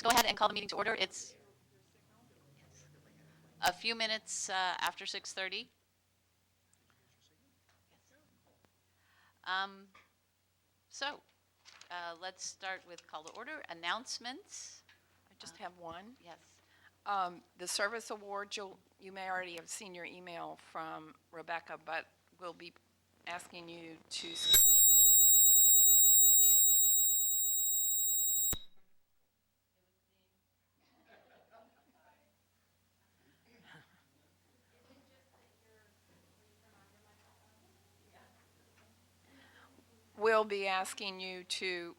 go ahead and call the meeting to order. It's a few minutes after 6:30. Um, so let's start with call to order. Announcements. I just have one. Yes. The service award, you may already have seen your email from Rebecca, but we'll be asking you to we'll be asking you to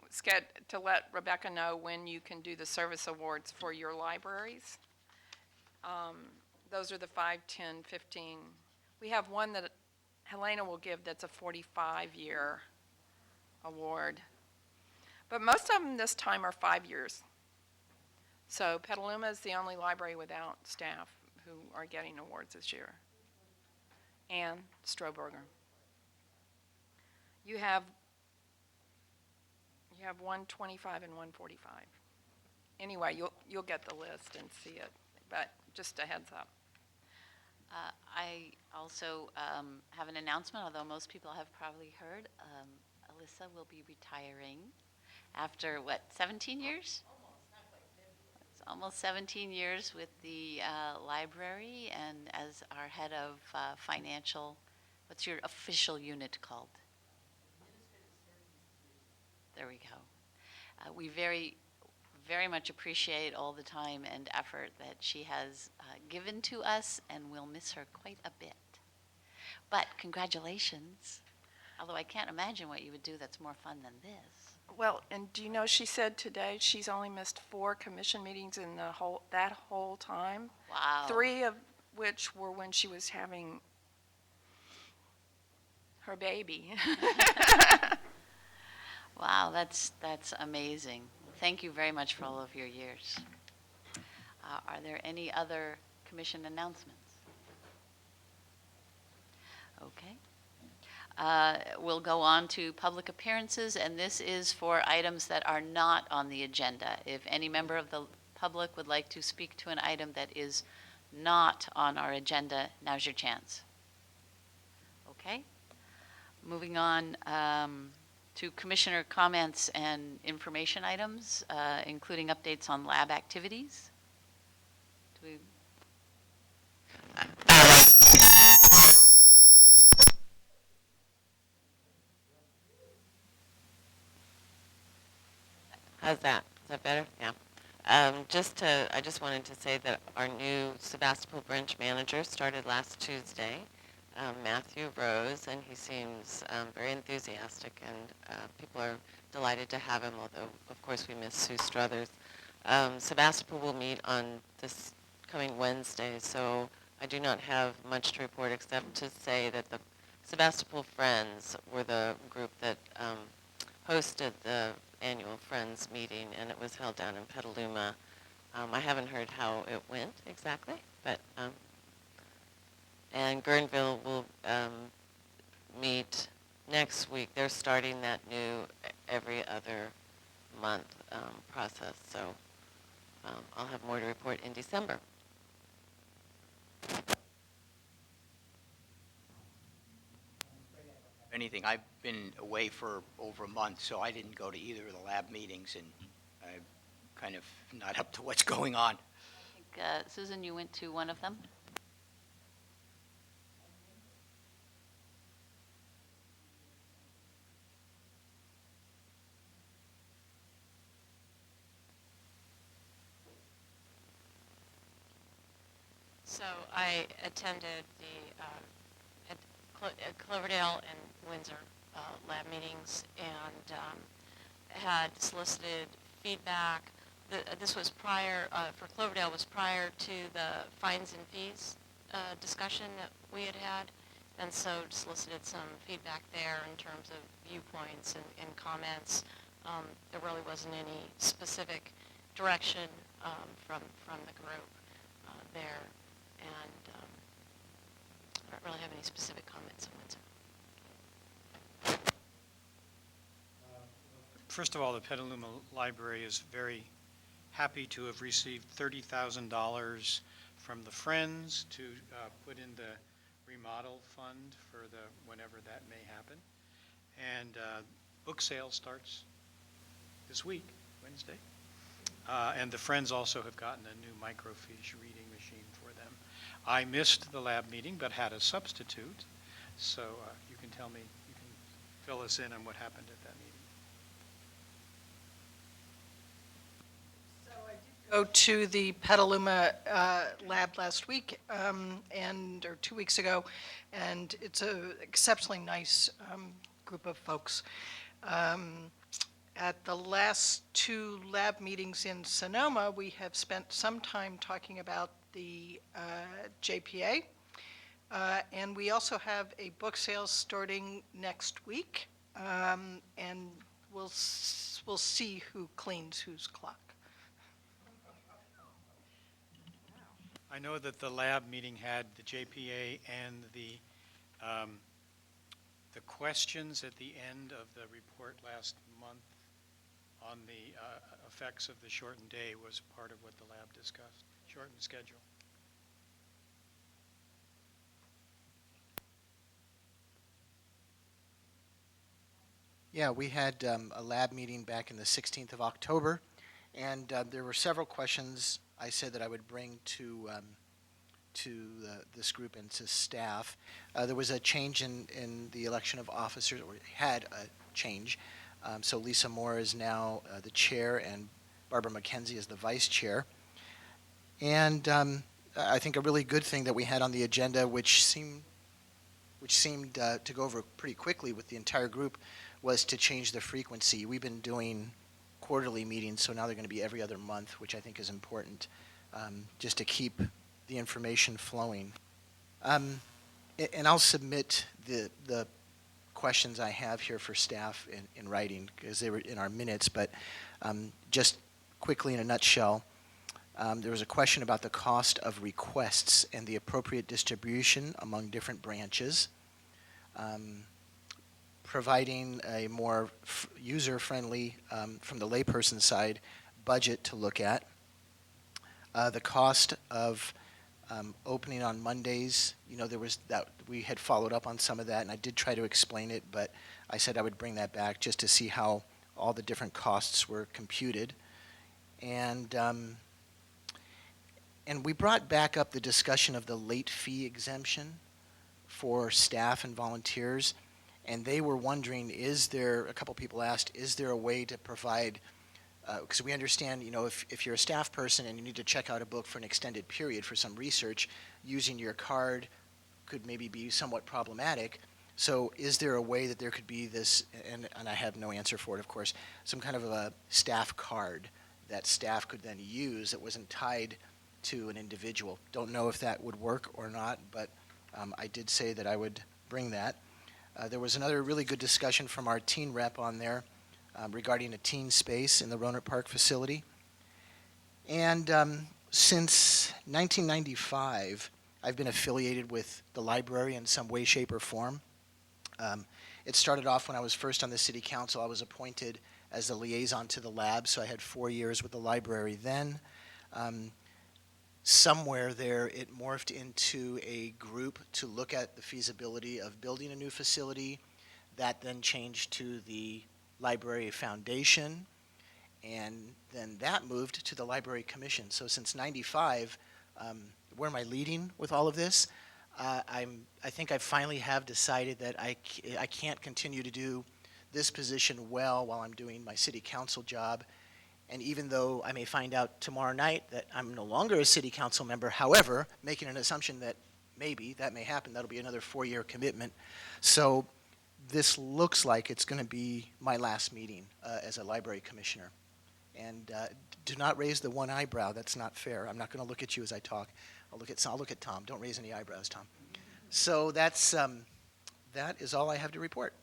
let Rebecca know when you can do the service awards for your libraries. Those are the 5, 10, 15. We have one that Helena will give that's a 45-year award. But most of them this time are 5 years. So Petaluma is the only library without staff who are getting awards this year. And Stroberger. You have 125 and 145. Anyway, you'll get the list and see it, but just a heads up. I also have an announcement, although most people have probably heard. Alyssa will be retiring after, 17 years? It's almost 17 years with the library and as our head of financial, what's your official unit called? There we go. We very much appreciate all the time and effort that she has given to us, and we'll miss her quite a bit. But congratulations. Although I can't imagine what you would do that's more fun than this. Well, and do you know she said today she's only missed 4 commission meetings in that whole time? Wow. 3 of which were when she was having her baby. Wow, that's amazing. Thank you very much for all of your years. Are there any other commission announcements? Okay. We'll go on to public appearances, and this is for items that are not on the agenda. If any member of the public would like to speak to an item that is not on our agenda, now's your chance. Okay. Moving on to commissioner comments and information items, including updates on lab activities. Do we? How's that? Is that better? Yeah. I just wanted to say that our new Sebastopol branch manager started last Tuesday, Matthew Rose, and he seems very enthusiastic, and people are delighted to have him, although, of course, we miss Sue Struthers. Sebastopol will meet on this coming Wednesday, so I do not have much to report except to say that the Sebastopol Friends were the group that hosted the annual Friends meeting, and it was held down in Petaluma. I haven't heard how it went exactly, but and Guerneville will meet next week. They're starting that new every other month process, so I'll have more to report in December. Anything. I've been away for over a month, so I didn't go to either of the lab meetings, and I'm kind of not up to what's going on. I think, Susan, you went to one of them? So I attended the at Cloverdale and Windsor lab meetings, and had solicited feedback. This was prior, for Cloverdale, was prior to the fines and fees discussion that we had, and so solicited some feedback there in terms of viewpoints and comments. There really wasn't any specific direction from the group there, and I don't really have any specific comments on Windsor. First of all, the Petaluma Library is very happy to have received $30,000 from the Friends to put in the remodel fund for whenever that may happen. And book sale starts this week, Wednesday. And the Friends also have gotten a new microfiche reading machine for them. I missed the lab meeting but had a substitute, so you can tell me, you can fill us in on what happened at that meeting. Go to the Petaluma lab last week or 2 weeks ago, and it's an exceptionally nice group of folks. At the last 2 lab meetings in Sonoma, we have spent some time talking about the JPA, and we also have a book sale starting next week, and we'll see who cleans whose clock. I know that the lab meeting had the JPA and the questions at the end of the report last month on the effects of the shortened day was part of what the lab discussed, shortened schedule. Yeah, we had a lab meeting back in the 16th of October, and there were several questions I said that I would bring to this group and to staff. There was a change in the election of officers, or had a change. So Lisa Moore is now the chair, and Barbara McKenzie is the vice chair. And I think a really good thing that we had on the agenda, which seemed to go over pretty quickly with the entire group, was to change the frequency. We've been doing quarterly meetings, so now they're going to be every other month, which I think is important, just to keep the information flowing. And I'll submit the questions I have here for staff in writing, because they were in our minutes, but just quickly in a nutshell, there was a question about the cost of requests and the appropriate distribution among different branches, providing a more user-friendly, from the layperson side, budget to look at, the cost of opening on Mondays. You know, there was that, we had followed up on some of that, and I did try to explain it, but I said I would bring that back just to see how all the different costs were computed. And we brought back up the discussion of the late fee exemption for staff and volunteers, and they were wondering, a couple people asked, is there a way to provide, because we understand, you know, if you're a staff person and you need to check out a book for an extended period for some research, using your card could maybe be somewhat problematic. So is there a way that there could be this, and I have no answer for it, of course, some kind of a staff card that staff could then use that wasn't tied to an individual? Don't know if that would work or not, but I did say that I would bring that. There was another really good discussion from our teen rep on there regarding a teen space in the Rohnert Park facility. And since 1995, I've been affiliated with the library in some way, shape, or form. It started off when I was first on the city council. I was appointed as the liaison to the lab, so I had 4 years with the library then. Somewhere there, it morphed into a group to look at the feasibility of building a new facility. That then changed to the Library Foundation, and then that moved to the Library Commission. So since '95, where am I leading with all of this? I think I finally have decided that I can't continue to do this position well while I'm doing my city council job. And even though I may find out tomorrow night that I'm no longer a city council member, however, making an assumption that maybe that may happen, that'll be another 4-year commitment. So this looks like it's going to be my last meeting as a library commissioner. And do not raise the one eyebrow. That's not fair. I'm not going to look at you as I talk. I'll look at Tom. Don't raise any eyebrows, Tom. So that is all I have to report.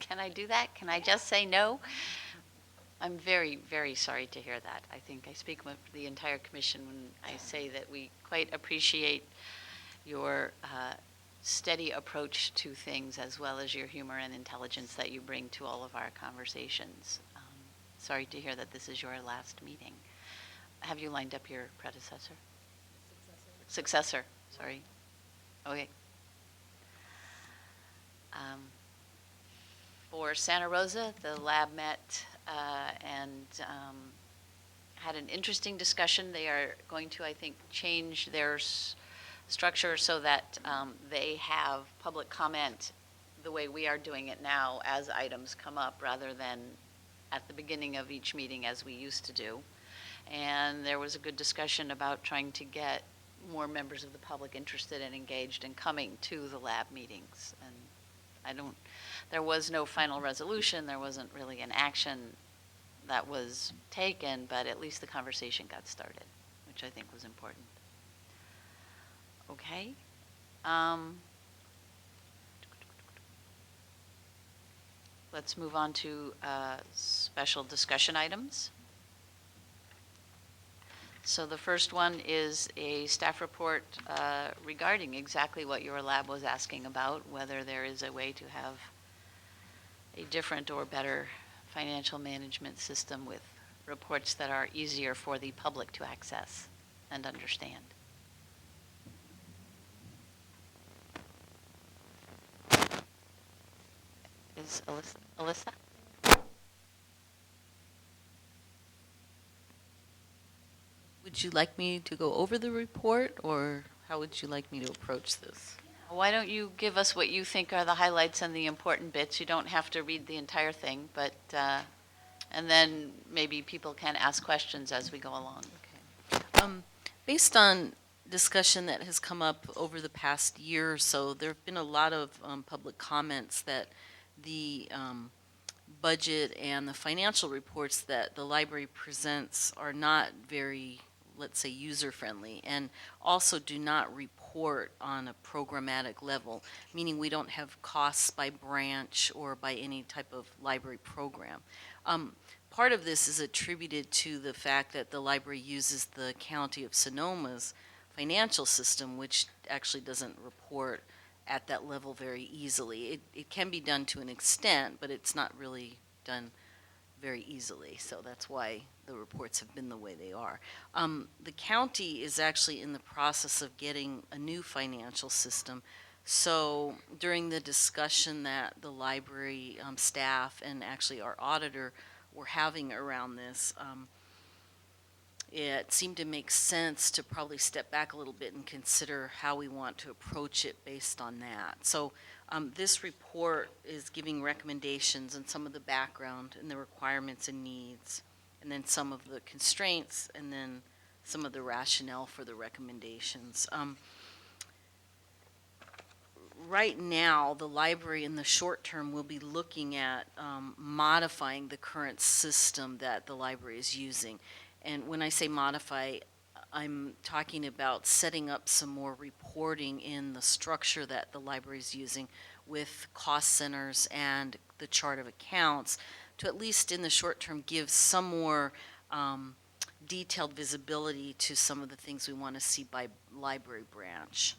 Can I do that? Can I just say no? I'm very, very sorry to hear that. I think I speak for the entire commission when I say that we quite appreciate your steady approach to things, as well as your humor and intelligence that you bring to all of our conversations. Sorry to hear that this is your last meeting. Have you lined up your predecessor? Successor, sorry. Okay. For Santa Rosa, the lab met and had an interesting discussion. They are going to, I think, change their structure so that they have public comment the way we are doing it now as items come up, rather than at the beginning of each meeting as we used to do. And there was a good discussion about trying to get more members of the public interested and engaged in coming to the lab meetings. And there was no final resolution, there wasn't really an action that was taken, but at least the conversation got started, which I think was important. Okay. Let's move on to special discussion items. So the first one is a staff report regarding exactly what your lab was asking about, whether there is a way to have a different or better financial management system with reports that are easier for the public to access and understand. Is Alyssa? Would you like me to go over the report, or how would you like me to approach this? Why don't you give us what you think are the highlights and the important bits? You don't have to read the entire thing, but, and then maybe people can ask questions as we go along. Okay. Based on discussion that has come up over the past year or so, there have been a lot of public comments that the budget and the financial reports that the library presents are not very, let's say, user-friendly, and also do not report on a programmatic level, meaning we don't have costs by branch or by any type of library program. Part of this is attributed to the fact that the library uses the County of Sonoma's financial system, which actually doesn't report at that level very easily. It can be done to an extent, but it's not really done very easily, so that's why the reports have been the way they are. The county is actually in the process of getting a new financial system, so during the discussion that the library staff and actually our auditor were having around this, it seemed to make sense to probably step back a little bit and consider how we want to approach it based on that. So this report is giving recommendations and some of the background and the requirements and needs, and then some of the constraints, and then some of the rationale for the recommendations. Right now, the library in the short term will be looking at modifying the current system that the library is using. And when I say modify, I'm talking about setting up some more reporting in the structure that the library is using with cost centers and the chart of accounts to, at least in the short term, give some more detailed visibility to some of the things we want to see by library branch.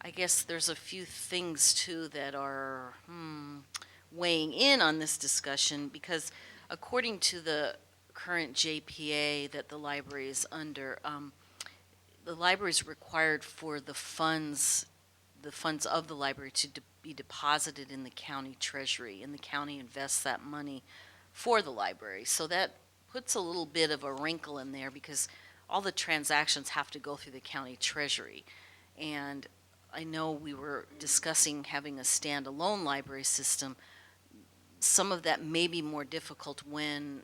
I guess there's a few things too that are weighing in on this discussion, because according to the current JPA that the library is under, the library is required for the funds of the library to be deposited in the county treasury, and the county invests that money for the library. So that puts a little bit of a wrinkle in there, because all the transactions have to go through the county treasury. And I know we were discussing having a standalone library system. Some of that may be more difficult when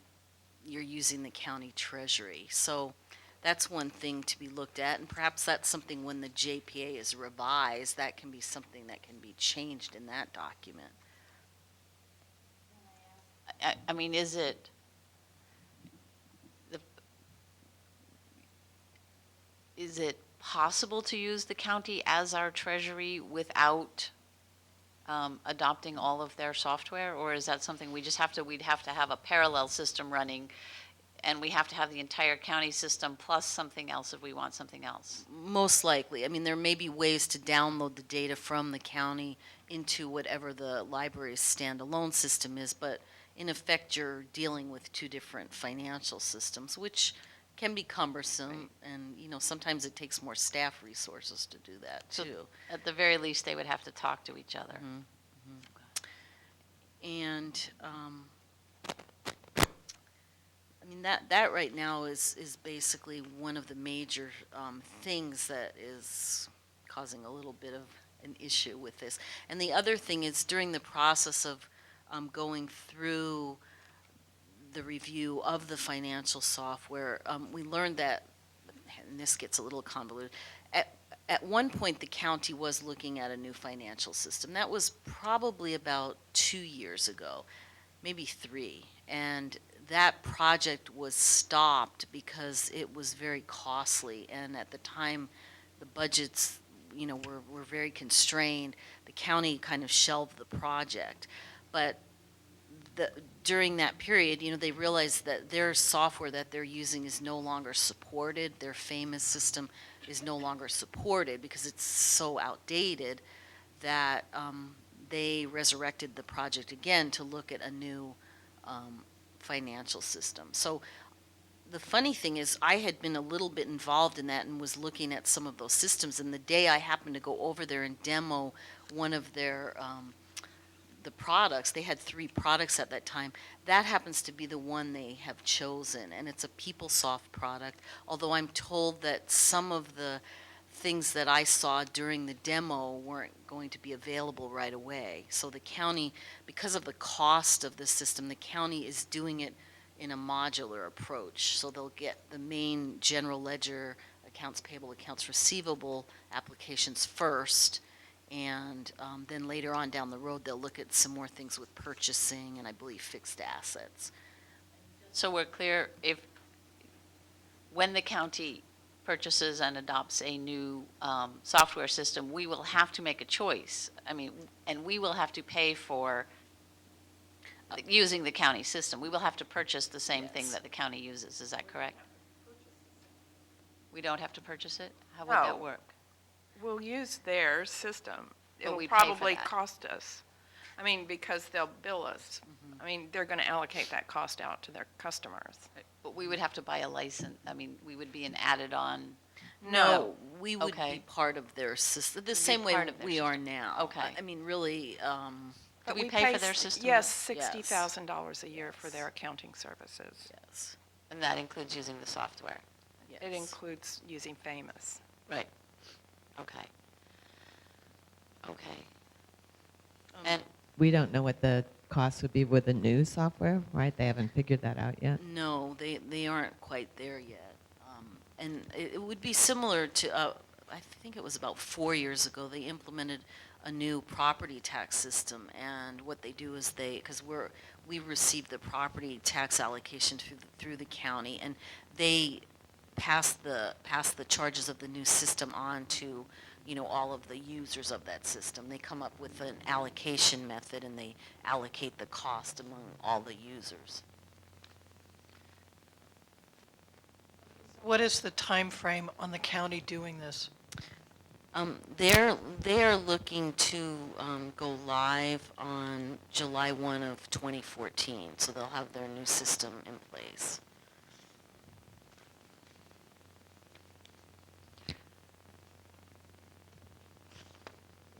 you're using the county treasury. So that's one thing to be looked at, and perhaps that's something when the JPA is revised, that can be something that can be changed in that document. I mean, is it possible to use the county as our treasury without adopting all of their software, or is that something we'd have to have a parallel system running and we have to have the entire county system plus something else if we want something else. Most likely. I mean, there may be ways to download the data from the county into whatever the library's standalone system is, but in effect, you're dealing with two different financial systems, which can be cumbersome, and, sometimes it takes more staff resources to do that, So- too. At the very least, they would have to talk to each other. Mhm, And, I mean, that right now is basically one of the major things that is causing a little bit of an issue with this. And the other thing is, during the process of going through the review of the financial software, we learned that, and this gets a little convoluted, at one point, the county was looking at a new financial system. That was probably about 2 years ago, maybe 3. And that project was stopped because it was very costly. And at the time, the budgets, were very constrained. The county kind of shelved the project. But during that period, they realized that their software that they're using is no longer supported. Their famous system is no longer supported because it's so outdated that they resurrected the project again to look at a new financial system. So the funny thing is, I had been a little bit involved in that and was looking at some of those systems, and the day I happened to go over there and demo one of their the products, they had 3 products at that time. That happens to be the one they have chosen, and it's a PeopleSoft product, although I'm told that some of the things that I saw during the demo weren't going to be available right away. So the county, because of the cost of the system, the county is doing it in a modular approach. So they'll get the main general ledger, accounts payable, accounts receivable applications first, and then later on down the road, they'll look at some more things with purchasing and I believe fixed assets. So we're clear, when the county purchases and adopts a new software system, we will have to make a choice. I mean, and we will have to pay for using the county system. We will have to purchase the same thing Yes. that the county uses. Is that correct? We don't have to purchase it? How would that No. work? We'll use their system. It'll we pay for probably that. cost us. I mean, because they'll bill us. I mean, they're going to allocate that cost out to their customers. But we would have to buy a license. I mean, we would be an added-on. No, we would Okay. be part of their system, the be same way part of their we are now. Okay. I mean, really, Do we pay for their system? Yes, Yes. $60,000 a year for their accounting services. yes. And that includes using the software. Yes. It includes using Famous. Right. Okay. Okay. Um, And We don't know what the cost would be with the new software, right? They haven't figured that out yet. No, they aren't quite there yet. And it would be similar to, I think it was about 4 years ago, they implemented a new property tax system. And what they do is because we receive the property tax allocation through the county, and they pass the charges of the new system on to, all of the users of that system. They come up with an allocation method, and they allocate the cost among all the users. What is the time frame on the county doing this? They're looking to go live on July 1 of 2014, so they'll have their new system in place.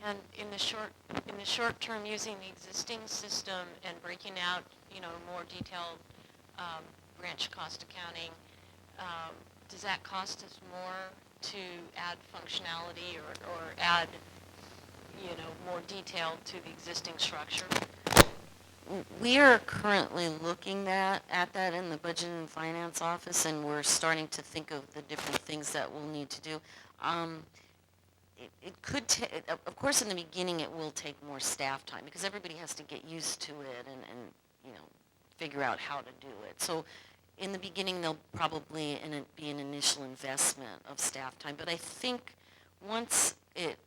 And in the short term, using the existing system and breaking out, more detailed branch cost accounting, does that cost us more to add functionality or add, more detail to the existing structure? We are currently looking at that in the Budget and Finance Office, and we're starting to think of the different things that we'll need to do. It could take, of course, in the beginning, it will take more staff time because everybody has to get used to it and figure out how to do it. So in the beginning, there'll probably be an initial investment of staff time. But I think once it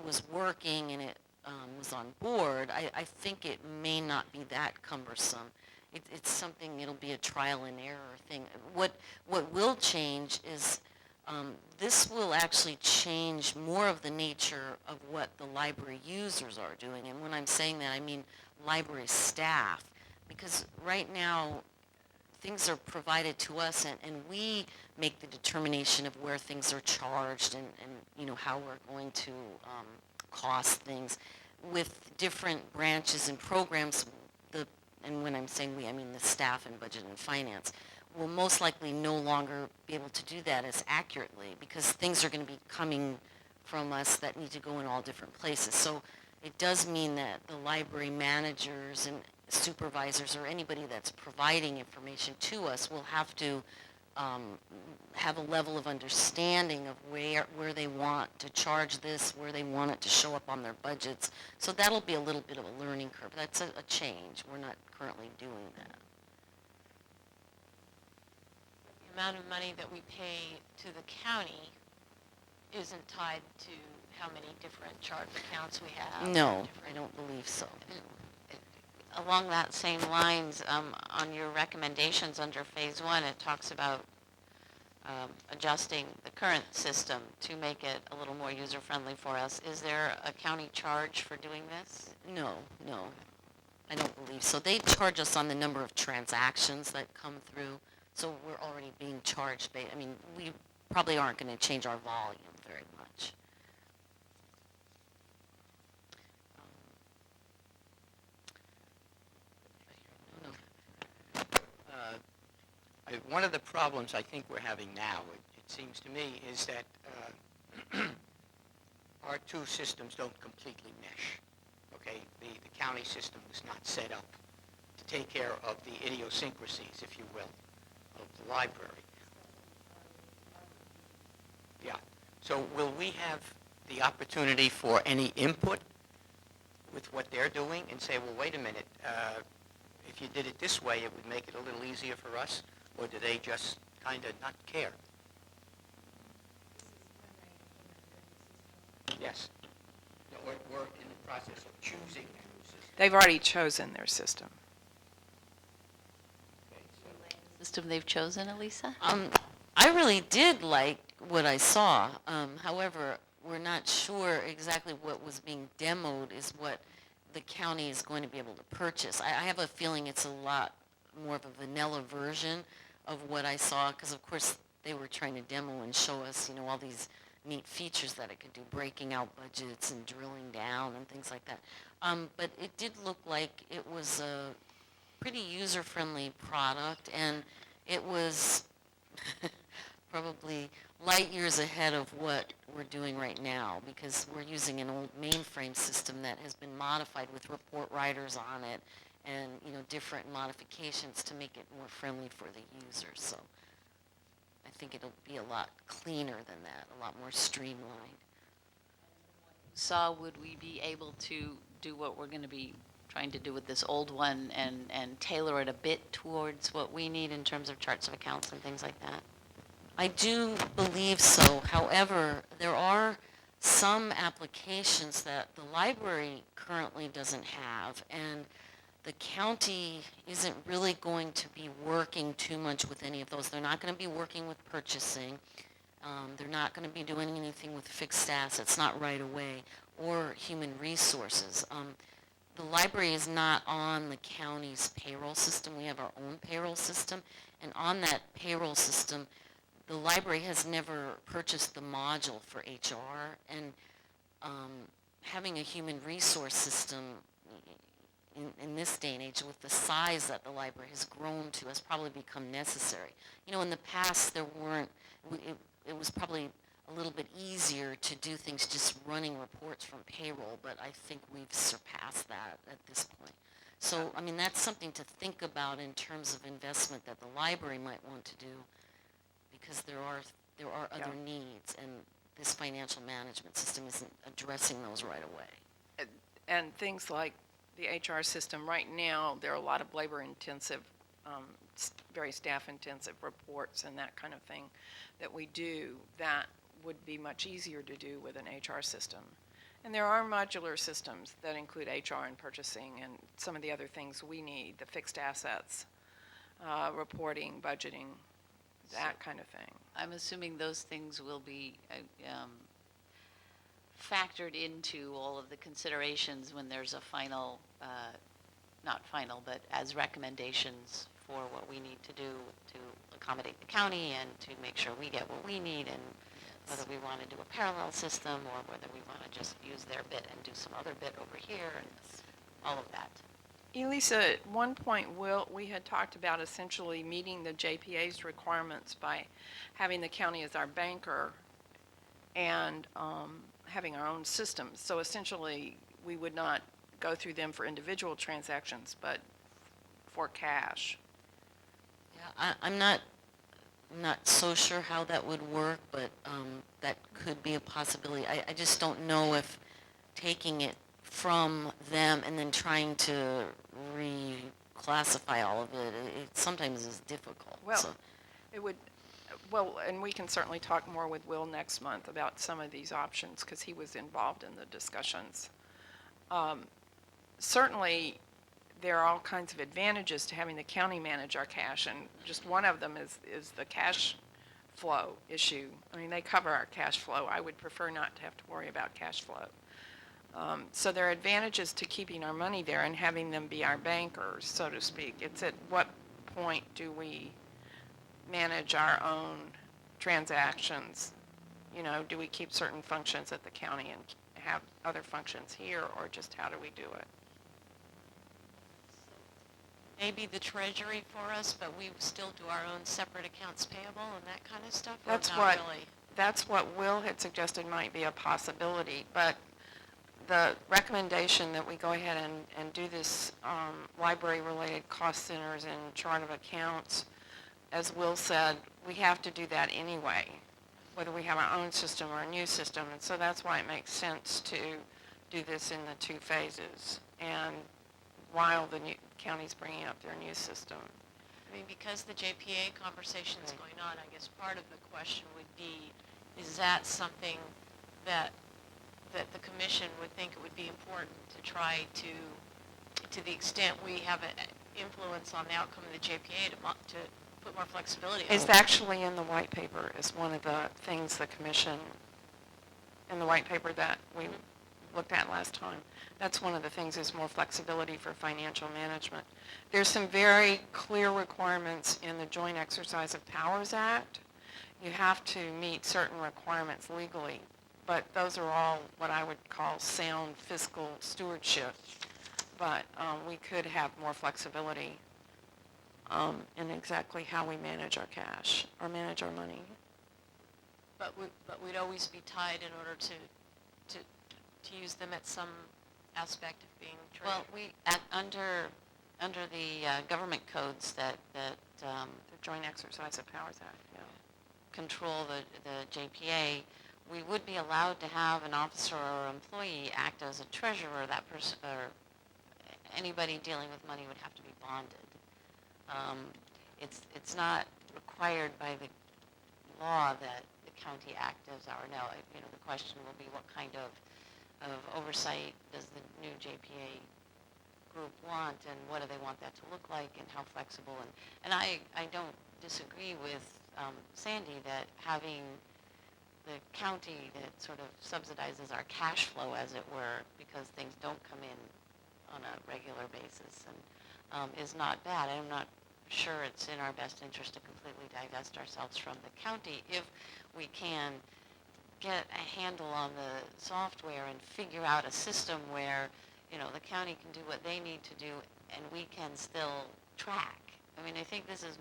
was working and it was on board, I think it may not be that cumbersome. it's something, it'll be a trial and error thing. What will change is this will actually change more of the nature of what the library users are doing. And when I'm saying that, I mean library staff. Because right now, things are provided to us, and we make the determination of where things are charged and you know, how we're going to cost things. With different branches and programs, and when I'm saying we, I mean the staff and budget and finance, will most likely no longer be able to do that as accurately because things are going to be coming from us that need to go in all different places. So it does mean that the library managers and supervisors or anybody that's providing information to us will have to have a level of understanding of where they want to charge this, where they want it to show up on their budgets. So that'll be a little bit of a learning curve. That's a change. We're not currently doing that. The amount of money that we pay to the county isn't tied to how many different charge accounts we have. No, I don't believe so. Along that same lines, on your recommendations under Phase 1, it talks about adjusting the current system to make it a little more user-friendly for us. Is there a county charge for doing this? No, I don't believe so. They charge us on the number of transactions that come through, so we're already being charged. I mean, we probably aren't going to change our volume very much. One of the problems I think we're having now, it seems to me, is that our two systems don't completely mesh. Okay, the county system was not set up to take care of the idiosyncrasies, if you will, of the library. Yeah. So will we have the opportunity for any input with what they're doing and say, well, wait a minute, if you did it this way, it would make it a little easier for us? Or do they just kind of not care? Yes. No, we're in the process of choosing their new system. They've already chosen their system. Okay, so System they've chosen, Elisa? I really did like what I saw. However, we're not sure exactly what was being demoed is what the county is going to be able to purchase. I have a feeling it's a lot more of a vanilla version of what I saw, because of course they were trying to demo and show us, you know, all these neat features that it could do, breaking out budgets and drilling down and things like that. But it did look like it was a pretty user-friendly product, and it was probably light years ahead of what we're doing right now, because we're using an old mainframe system that has been modified with report writers on it and, you know, different modifications to make it more friendly for the user. So I think it'll be a lot cleaner than that, a lot more streamlined. Would we be able to do what we're going to be trying to do with this old one and tailor it a bit towards what we need in terms of charts of accounts and things like that? I do believe so. However, there are some applications that the library currently doesn't have, and the county isn't really going to be working too much with any of those. They're not going to be working with purchasing. They're not going to be doing anything with fixed assets, not right away, or human resources. The library is not on the county's payroll system. We have our own payroll system, and on that payroll system, the library has never purchased the module for HR, and having a human resource system in this day and age, with the size that the library has grown to, has probably become necessary. You know, in the past, there weren't, it was probably a little bit easier to do things just running reports from payroll, but I think we've surpassed that at this point. So, I mean, that's something to think about in terms of investment that the library might want to do, because there are other needs, and this financial management system isn't addressing those right away. And things like the HR system right now, there are a lot of labor-intensive, very staff-intensive reports and that kind of thing that we do that would be much easier to do with an HR system. And there are modular systems that include HR and purchasing and some of the other things we need, the fixed assets, reporting, budgeting, that kind of thing. I'm assuming those things will be factored into all of the considerations when there's a final, not final, but as recommendations for what we need to do to accommodate the county and to make sure we get what we need, and whether we want to do a parallel system or whether we want to just use their bit and do some other bit over here and all of that. Elisa, at one point, we had talked about essentially meeting the JPA's requirements by having the county as our banker and having our own systems. So essentially, we would not go through them for individual transactions, but for cash. Yeah, I'm not so sure how that would work, but that could be a possibility. I just don't know if taking it from them and then trying to reclassify all of it, it sometimes is difficult. Well, so. it would, well, and we can certainly talk more with Will next month about some of these options because he was involved in the discussions. Certainly, there are all kinds of advantages to having the county manage our cash, and just one of them is the cash flow issue. I mean, they cover our cash flow. I would prefer not to have to worry about cash flow. So there are advantages to keeping our money there and having them be our bankers, so to speak. It's at what point do we manage our own transactions? You know, do we keep certain functions at the county and have other functions here, or just how do we do it? Maybe the treasury for us, but we still do our own separate accounts payable and that kind of stuff? Or That's not what, really? that's what Will had suggested might be a possibility, but the recommendation that we go ahead and do this library-related cost centers and chart of accounts, as Will said, we have to do that anyway, whether we have our own system or a new system, and so that's why it makes sense to do this in the two phases, and while the new county's bringing up their new system. I mean, because the JPA conversation's going on, I guess part of the question would be, is that something that the commission would think it would be important to try to the extent we have an influence on the outcome of the JPA to put more flexibility on it? It's actually in the white paper as one of the things the commission, in the white paper that we looked at last time. That's one of the things is more flexibility for financial management. There's some very clear requirements in the Joint Exercise of Powers Act. You have to meet certain requirements legally, but those are all what I would call sound fiscal stewardship. But we could have more flexibility in exactly how we manage our cash or manage our money. But we'd always be tied in order to use them at some aspect of being treasurer. Well, under the government codes that The Joint Exercise of Powers Act, yeah. control the JPA, we would be allowed to have an officer or employee act as a treasurer. That person or anybody dealing with money would have to be bonded. It's not required by the law that the county act as our now. You know, the question will be what kind of oversight does the new JPA group want, and what do they want that to look like, and how flexible. And I don't disagree with Sandy that having the county that sort of subsidizes our cash flow, as it were, because things don't come in on a regular basis, and is not bad. I'm not sure it's in our best interest to completely divest ourselves from the county if we can get a handle on the software and figure out a system where, you know, the county can do what they need to do and we can still track. I mean, I think this is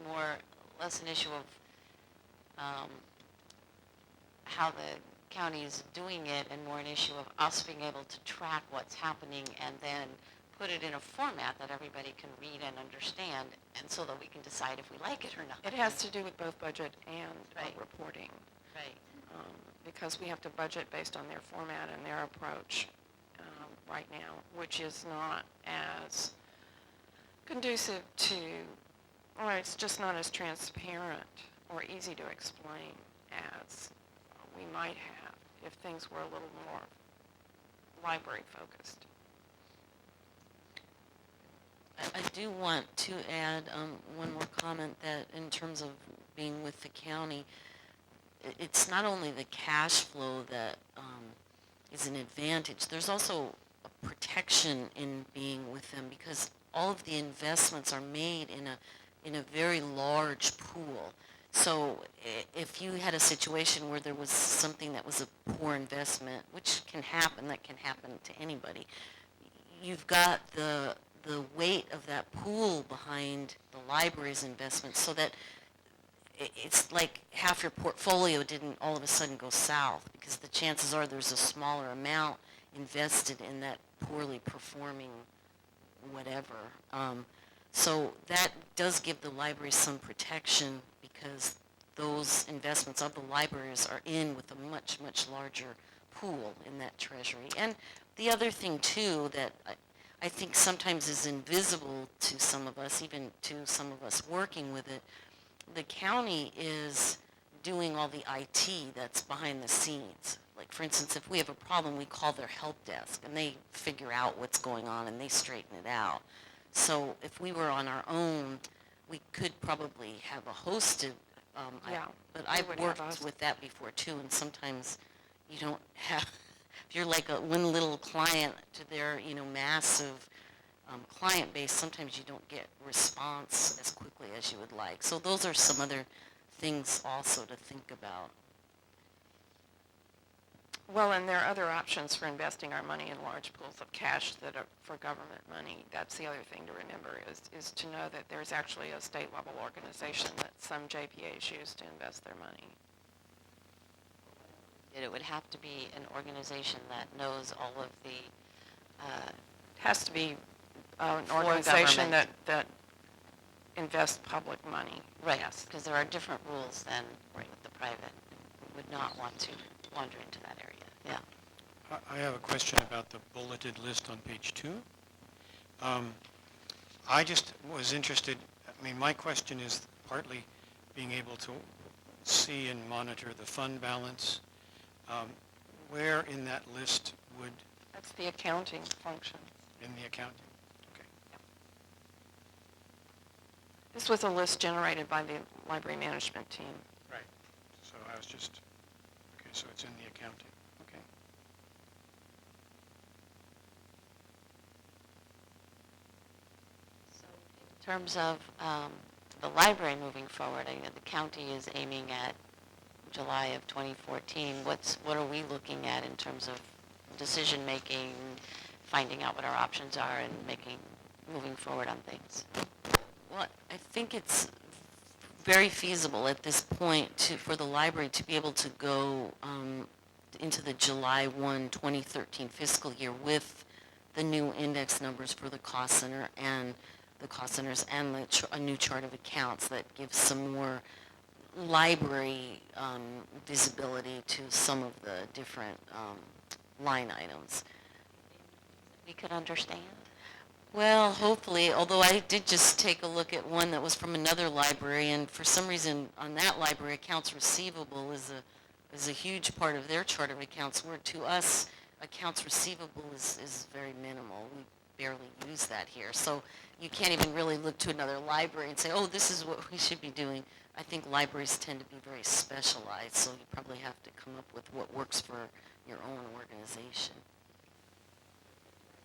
less an issue of how the county is doing it and more an issue of us being able to track what's happening and then put it in a format that everybody can read and understand, and so that we can decide if we like it or not. It has to do with both budget and Right. reporting. Right. Because we have to budget based on their format and their approach right now, which is not as conducive to, or it's just not as transparent or easy to explain as we might have if things were a little more library focused. I do want to add one more comment that in terms of being with the county, it's not only the cash flow that is an advantage, there's also a protection in being with them because all of the investments are made in a very large pool. So if you had a situation where there was something that was a poor investment, which can happen, that can happen to anybody, you've got the weight of that pool behind the library's investment so that it's like half your portfolio didn't all of a sudden go south because the chances are there's a smaller amount invested in that poorly performing whatever. So that does give the library some protection because those investments of the libraries are in with a much, much larger pool in that treasury. And the other thing too that I think sometimes is invisible to some of us, even to some of us working with it, the county is doing all the IT that's behind the scenes. Like for instance, if we have a problem, we call their help desk and they figure out what's going on and they straighten it out. So if we were on our own, we could probably have a hosted, but we I've would have worked hosted. with that before too, and sometimes you don't have, if you're like one little client to their, massive client base, sometimes you don't get response as quickly as you would like. So those are some other things also to think about. Well, and there are other options for investing our money in large pools of cash that are for government money. That's the other thing to remember is to know that there's actually a state level organization that some JPAs use to invest their money. It would have to be an organization that knows all of the, It has to be an For organization government. that invests public money. right, Yes. because there are different rules than with the private. We would not want to wander into that area, yeah. I have a question about the bulleted list on page 2. I just was interested, my question is partly being able to see and monitor the fund balance. Where in that list would, That's the accounting function. in the accounting? Okay. This was a list generated by the library management team. Right. So I was just, okay, so it's in the accounting. Okay. In terms of the library moving forward, the county is aiming at July of 2014. What are we looking at in terms of decision-making, finding out what our options are, and moving forward on things? Well, I think it's very feasible at this point for the library to be able to go into the July 1, 2013 fiscal year with the new index numbers for the cost center and the cost centers and a new chart of accounts that gives some more library visibility to some of the different line items. We could understand. Well, hopefully, although I did just take a look at one that was from another library, and for some reason on that library, accounts receivable is a huge part of their chart of accounts, where to us, accounts receivable is very minimal. We barely use that here. So you can't even really look to another library and say, oh, this is what we should be doing. I think libraries tend to be very specialized, so you probably have to come up with what works for your own organization.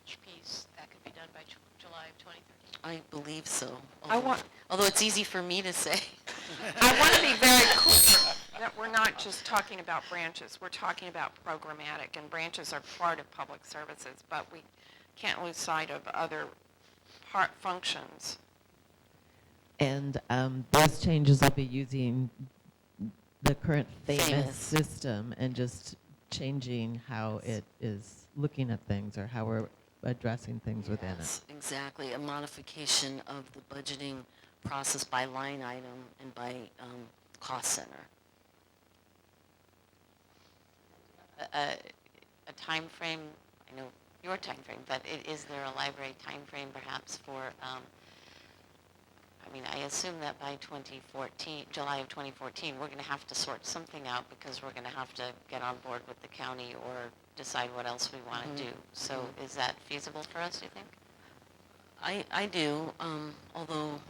Which piece that could be done by July of 2013? I believe so. I Although it's easy for me to say. I want to be very clear that we're not just talking about branches. We're talking about programmatic, and branches are part of public services, but we can't lose sight of other functions. And those changes will be using the current Famous. famous system and just changing how it is looking at things or how we're addressing things within it. Yes, exactly. A modification of the budgeting process by line item and by cost center. A time frame, I know your time frame, but is there a library time frame perhaps for, I assume that by July of 2014, we're going to have to sort something out because we're going to have to get on board with the county or decide what else we want to do. So is that feasible for us, do you think? I do, although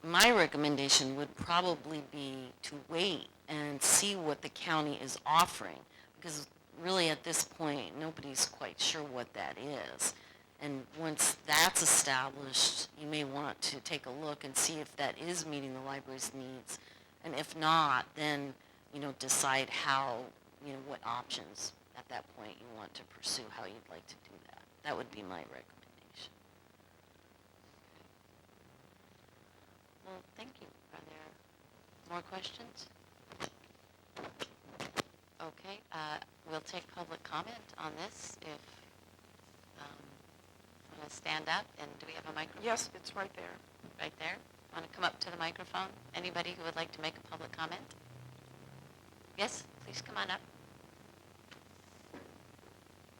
my recommendation would probably be to wait and see what the county is offering, because really at this point, nobody's quite sure what that is. And once that's established, you may want to take a look and see if that is meeting the library's needs. And if not, then, decide how, what options at that point you want to pursue, how you'd like to do that. That would be my recommendation. Well, thank you. Are there more questions? Okay, we'll take public comment on this if, want to stand up, and do we have a microphone? Yes, it's right there. Right there? Want to come up to the microphone? Anybody who would like to make a public comment? Yes, please come on up.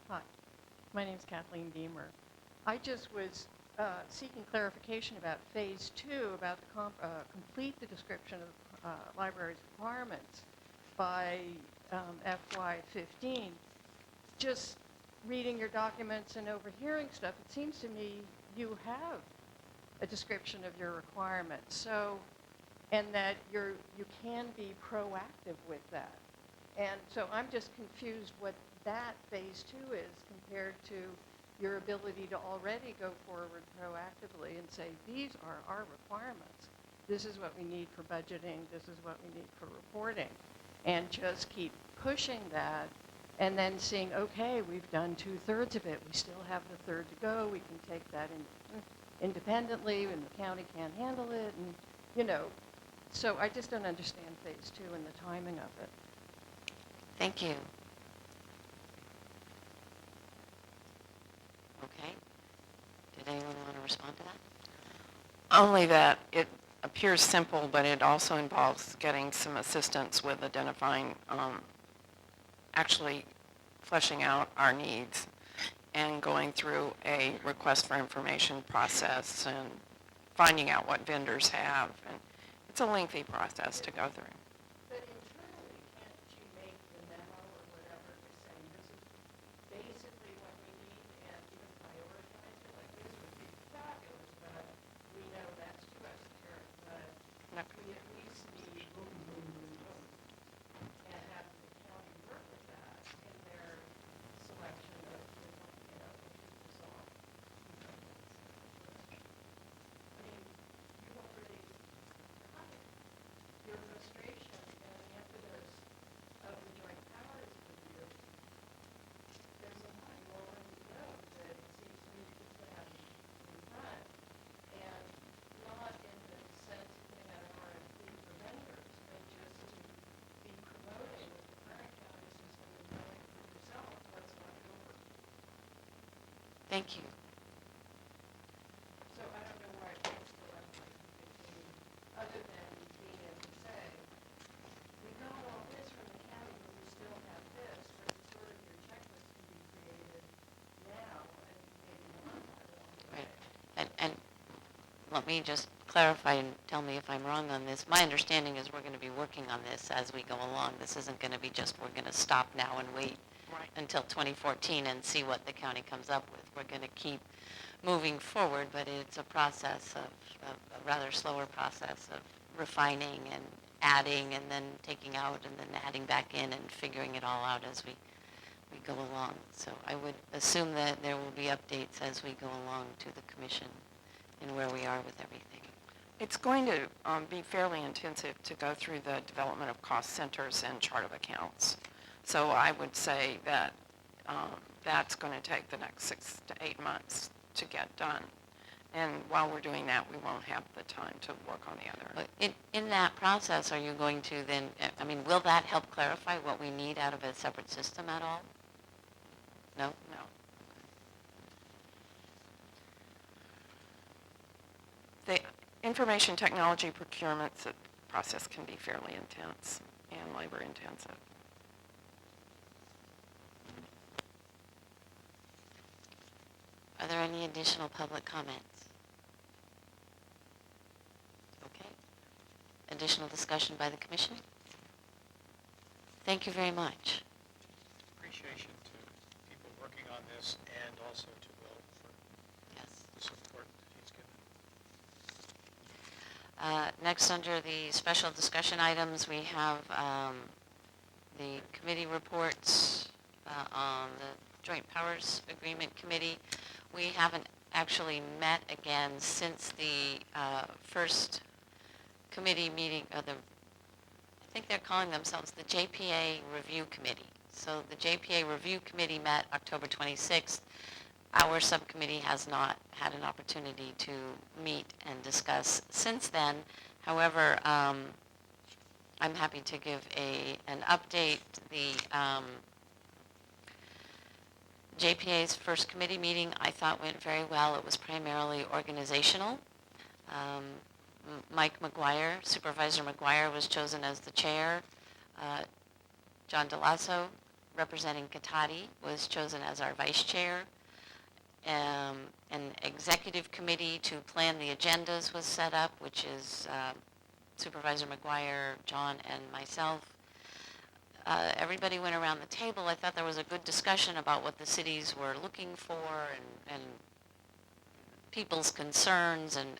Hi, my name's Kathleen Deemer. I just was seeking clarification about Phase 2, about the complete the description of library's requirements by FY15. Just reading your documents and overhearing stuff, it seems to me you have a description of your requirements. So, and that you can be proactive with that. And so I'm just confused what that Phase 2 is compared to your ability to already go forward proactively and say, these are our requirements. This is what we need for budgeting. This is what we need for reporting. And just keep pushing that and then seeing, okay, we've done 2/3 of it. We still have the third to go. We can take that independently and the county can't handle it. And, so I just don't understand Phase 2 and the timing of it. Thank you. Okay. Did anyone want to respond to that? Only that it appears simple, but it also involves getting some assistance with identifying, actually fleshing out our needs and going through a request for information process and finding out what vendors have. And it's a lengthy process to go through. But internally, can't you make the memo or whatever to say, this is basically what we need, and even prioritize it? Like, this would be fabulous, but we know that's too esoteric, but we at least need boom, boom, boom, boom. And have the county work with that in their selection of, resolve. I mean, you already, your frustration and the impetus of the joint powers review, there's a lot you already know that it seems to me to plan in front, and not in the sense of putting out an RFP for vendors, but just to be promoting with the current county system and knowing for yourself what's left over. Thank you. So I don't know why it takes till FY15, other than being able to say, we got all this from the county, but we still have this, but sort of your checklist can be created now and maybe not that long. Right. And let me just clarify and tell me if I'm wrong on this. My understanding is we're going to be working on this as we go along. This isn't going to be just we're going to stop now and wait until 2014 and see what the county comes up with. We're going to keep moving forward, but it's a process of a rather slower process of refining and adding and then taking out and then adding back in and figuring it all out as we go along. So I would assume that there will be updates as we go along to the commission and where we are with everything. It's going to be fairly intensive to go through the development of cost centers and chart of accounts. So I would say that that's going to take the next 6 to 8 months to get done. And while we're doing that, we won't have the time to work on the other. But in that process, are you going to then, I mean, will that help clarify what we need out of a separate system at all? No? No. The information technology procurement process can be fairly intense and labor intensive. Are there any additional public comments? Okay. Additional discussion by the commission? Thank you very much. Appreciation too. us and also to Will for Yes. the support that he's given. Next, under the special discussion items, we have the committee reports on the Joint Powers Agreement Committee. We haven't actually met again since the first committee meeting, I think they're calling themselves the JPA Review Committee. So the JPA Review Committee met October 26th. Our subcommittee has not had an opportunity to meet and discuss since then. However, I'm happy to give an update. The JPA's first committee meeting I thought went very well. It was primarily organizational. Mike McGuire, Supervisor McGuire, was chosen as the chair. John DeLasso, representing Katati, was chosen as our vice chair. An executive committee to plan the agendas was set up, which is Supervisor McGuire, John, and myself. Everybody went around the table. I thought there was a good discussion about what the cities were looking for and people's concerns, and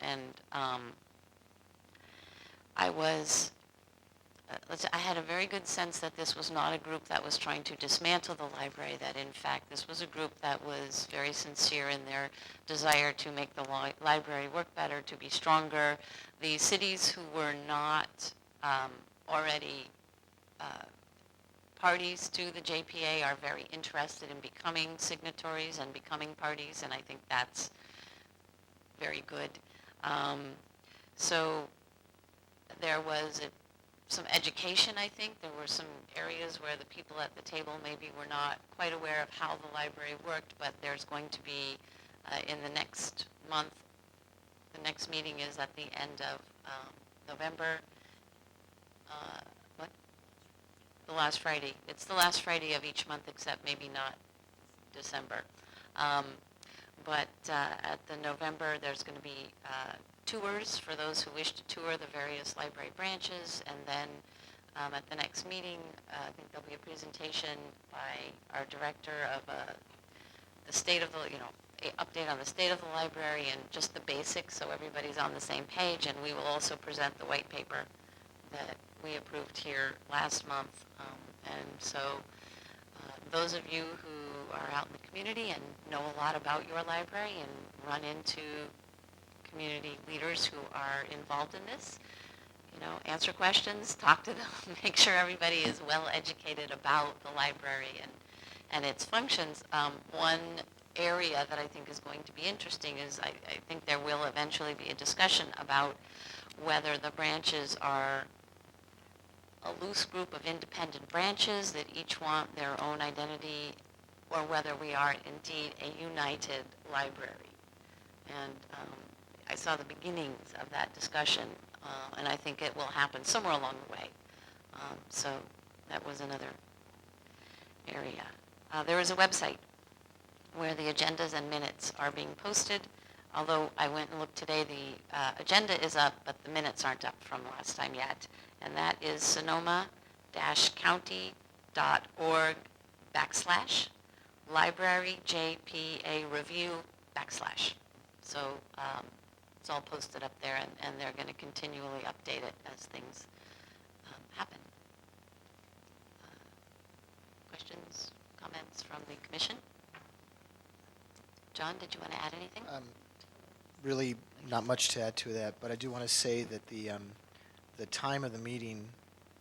I had a very good sense that this was not a group that was trying to dismantle the library, that in fact this was a group that was very sincere in their desire to make the library work better, to be stronger. The cities who were not already parties to the JPA are very interested in becoming signatories and becoming parties, and I think that's very good. So there was some education, I think. There were some areas where the people at the table maybe were not quite aware of how the library worked, but there's going to be, in the next month, the next meeting is at the end of November. The last Friday. It's the last Friday of each month, except maybe not December. But at the November, there's going to be tours for those who wish to tour the various library branches, and then at the next meeting, I think there'll be a presentation by our director of the state of the, an update on the state of the library and just the basics, so everybody's on the same page. And we will also present the white paper that we approved here last month. And so those of you who are out in the community and know a lot about your library and run into community leaders who are involved in this, answer questions, talk to them, make sure everybody is well educated about the library and its functions. One area that I think is going to be interesting is I think there will eventually be a discussion about whether the branches are a loose group of independent branches that each want their own identity, or whether we are indeed a united library. And I saw the beginnings of that discussion, and I think it will happen somewhere along the way. So that was another area. There is a website where the agendas and minutes are being posted. Although I went and looked today, the agenda is up, but the minutes aren't up from last time yet. And that is sonoma-county.org/library JPA review /. So it's all posted up there, and they're going to continually update it as things happen. Questions, comments from the commission? John, did you want to add anything? Really not much to add to that, but I do want to say that the time of the meeting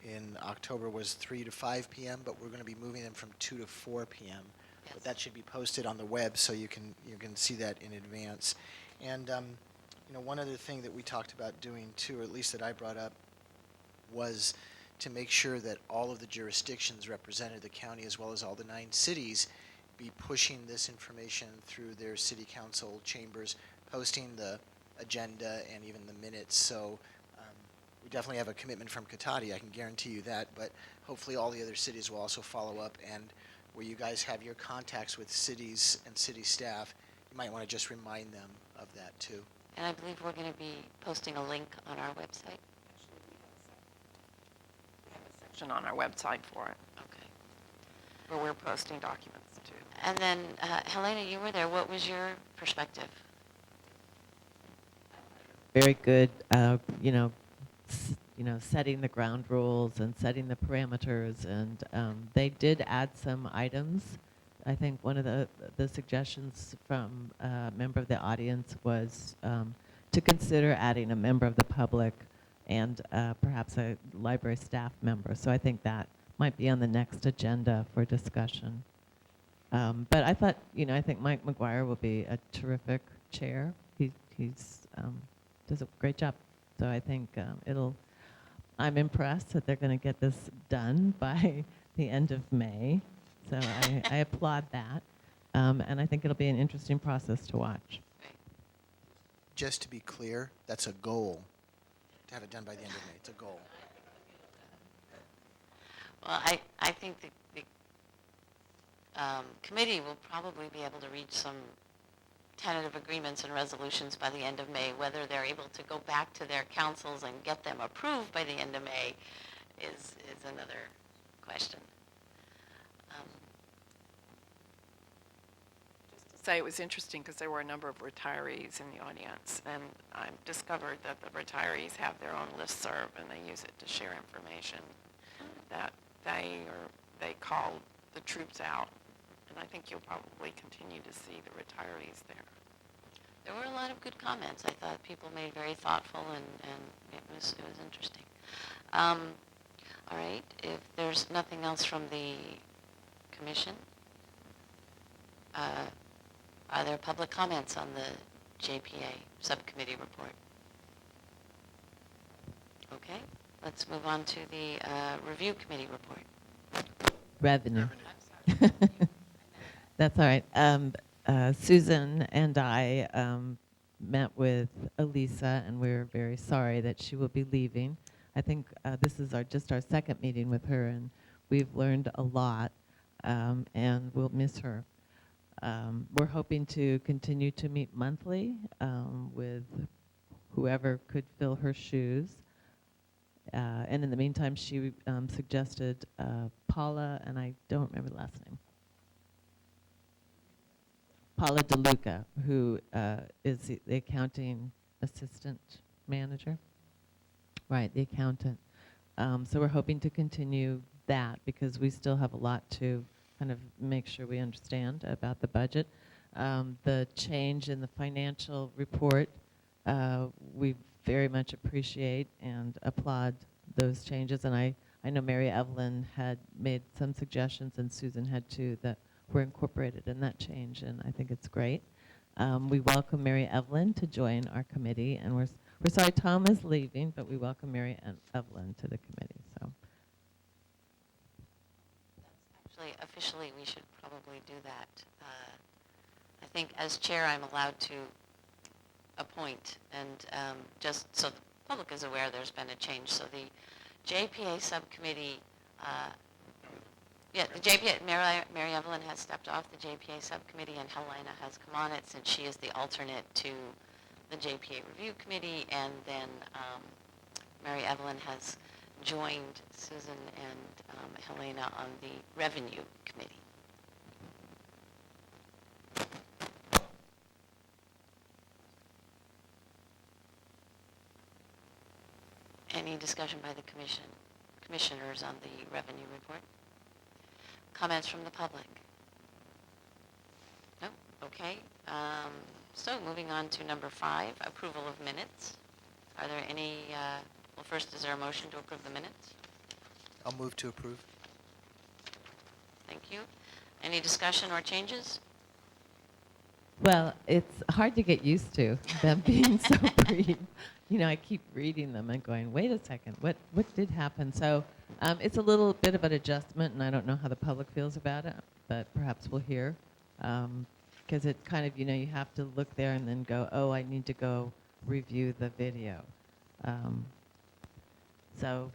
in October was 3 to 5 p.m., but we're going to be moving them from 2 to 4 p.m. Yes. But that should be posted on the web, so you can see that in advance. And one other thing that we talked about doing too, or at least that I brought up, was to make sure that all of the jurisdictions represented, the county as well as all the 9 cities, be pushing this information through their city council chambers, posting the agenda and even the minutes. So we definitely have a commitment from Katati, I can guarantee you that, but hopefully all the other cities will also follow up. And where you guys have your contacts with cities and city staff, you might want to just remind them of that too. And I believe we're going to be posting a link on our website. We have a section on our website for it, Okay. where we're posting documents. too. And then, Helena, you were there. What was your perspective? Very good, setting the ground rules and setting the parameters, and they did add some items. I think one of the suggestions from a member of the audience was to consider adding a member of the public and perhaps a library staff member. So I think that might be on the next agenda for discussion. But I thought, I think Mike McGuire will be a terrific chair. He's does a great job. So I think I'm impressed that they're going to get this done by the end of May. So I applaud that. And I think it'll be an interesting process to watch. Just to be clear, that's a goal, to have it done by the end of May. It's a goal. Well, I think the committee will probably be able to reach some tentative agreements and resolutions by the end of May. Whether they're able to go back to their councils and get them approved by the end of May is another question. Just to say, it was interesting because there were a number of retirees in the audience, and I discovered that the retirees have their own listserv, and they use it to share information that they call the troops out. And I think you'll probably continue to see the retirees there. There were a lot of good comments. I thought people made very thoughtful, and it was interesting. All right, if there's nothing else from the commission, are there public comments on the JPA subcommittee report? Okay, let's move on to the review committee report. Revenue. That's all right. Susan and I met with Elisa, and we're very sorry that she will be leaving. I think this is just our second meeting with her, and we've learned a lot, and we'll miss her. We're hoping to continue to meet monthly with whoever could fill her shoes. And in the meantime, she suggested Paula, and I don't remember the last name. Paula DeLuca, who is the accounting assistant manager. Right, the accountant. So we're hoping to continue that because we still have a lot to kind of make sure we understand about the budget. The change in the financial report, we very much appreciate and applaud those changes. And I know Mary Evelyn had made some suggestions, and Susan had too, that were incorporated in that change, and I think it's great. We welcome Mary Evelyn to join our committee, and we're sorry Tom is leaving, but we welcome Mary Evelyn to the committee. So, Actually, officially, we should probably do that. I think as chair, I'm allowed to appoint, and just so the public is aware, there's been a change. So the JPA subcommittee, the JPA, Mary Evelyn has stepped off the JPA subcommittee, and Helena has come on it since she is the alternate to the JPA Review Committee, and then Mary Evelyn has joined Susan and Helena on the Revenue Committee. Any discussion by the commissioners on the revenue report? Comments from the public? No? Okay. So moving on to number 5, approval of minutes. Are there any, well, first, is there a motion to approve the minutes? I'll move to approve. Thank you. Any discussion or changes? well, it's hard to get used to them being so brief. I keep reading them and going, wait a second, what did happen? So it's a little bit of an adjustment, and I don't know how the public feels about it, but perhaps we'll hear. Because it kind of, you have to look there and then go, oh, I need to go review the video. So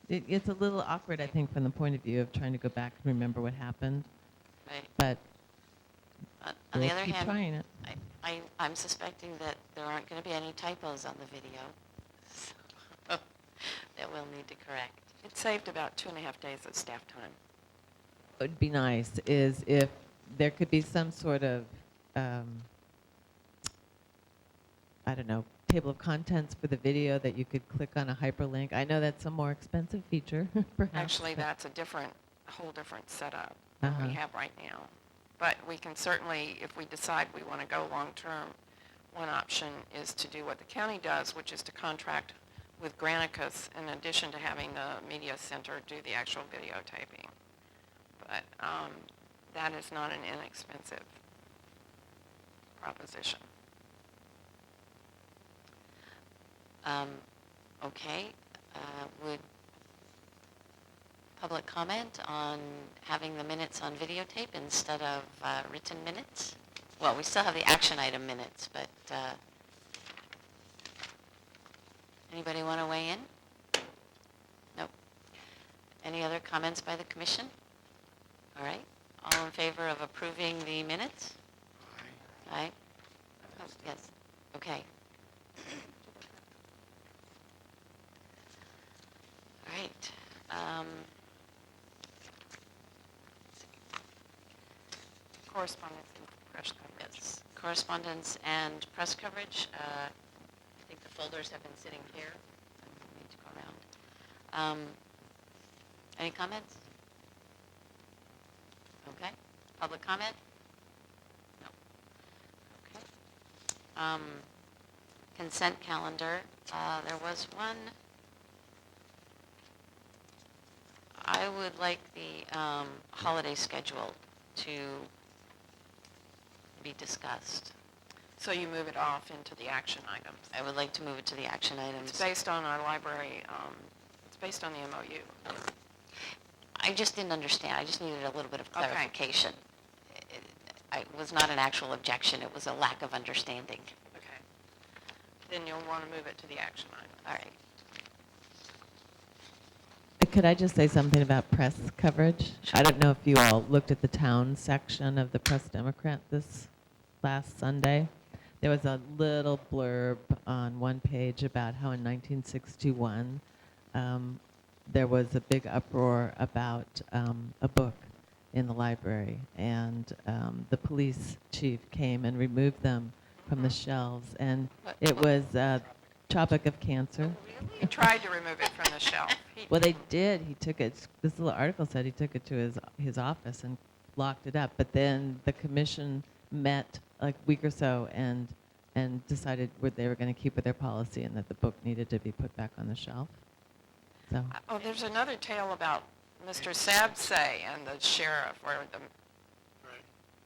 it's a little awkward, I think, from the point of view of trying to go back and remember what happened. Right. But On we'll the other keep hand, trying it. I'm suspecting that there aren't going to be any typos on the video, so that we'll need to correct. It saved about 2.5 days of staff time. What would be nice is if there could be some sort of, I don't know, table of contents for the video that you could click on a hyperlink. I know that's a more expensive feature, perhaps. Actually, but- that's a whole different setup than we have right now. But we can certainly, if we decide we want to go long-term, one option is to do what the county does, which is to contract with Granicus in addition to having the media center do the actual videotaping. But that is not an inexpensive proposition. Okay, would public comment on having the minutes on videotape instead of written minutes? Well, we still have the action item minutes, but anybody want to weigh in? Nope. Any other comments by the commission? All right, all in favor of approving the minutes? Aye. Oh, yes, okay. All right. Correspondence and press coverage. Yes, correspondence and press coverage. I think the folders have been sitting here. I need to go around. Any comments? Okay. Public comment? No. Okay. Consent calendar. There was one. I would like the holiday schedule to be discussed. So you move it off into the action items. I would like to move it to the action items. It's based on our library, it's based on the MOU. I just didn't understand. I just needed a little bit of Okay. clarification. It was not an actual objection. It was a lack of understanding. Okay. Then you'll want to move it to the action item. All right. Could I just say something about press coverage? I don't know if you all looked at the town section of the Press Democrat this last Sunday. There was a little blurb on one page about how in 1961 there was a big uproar about a book in the library, and the police chief came and removed them from the shelves, and it was Tropic of Cancer. He tried to remove it from the shelf. Well, they did. He took it. This little article said he took it to his office and locked it up. But then the commission met like a week or so and decided what they were going to keep with their policy and that the book needed to be put back on the shelf. So Oh, there's another tale about Mr. Sabsay and the sheriff, or the,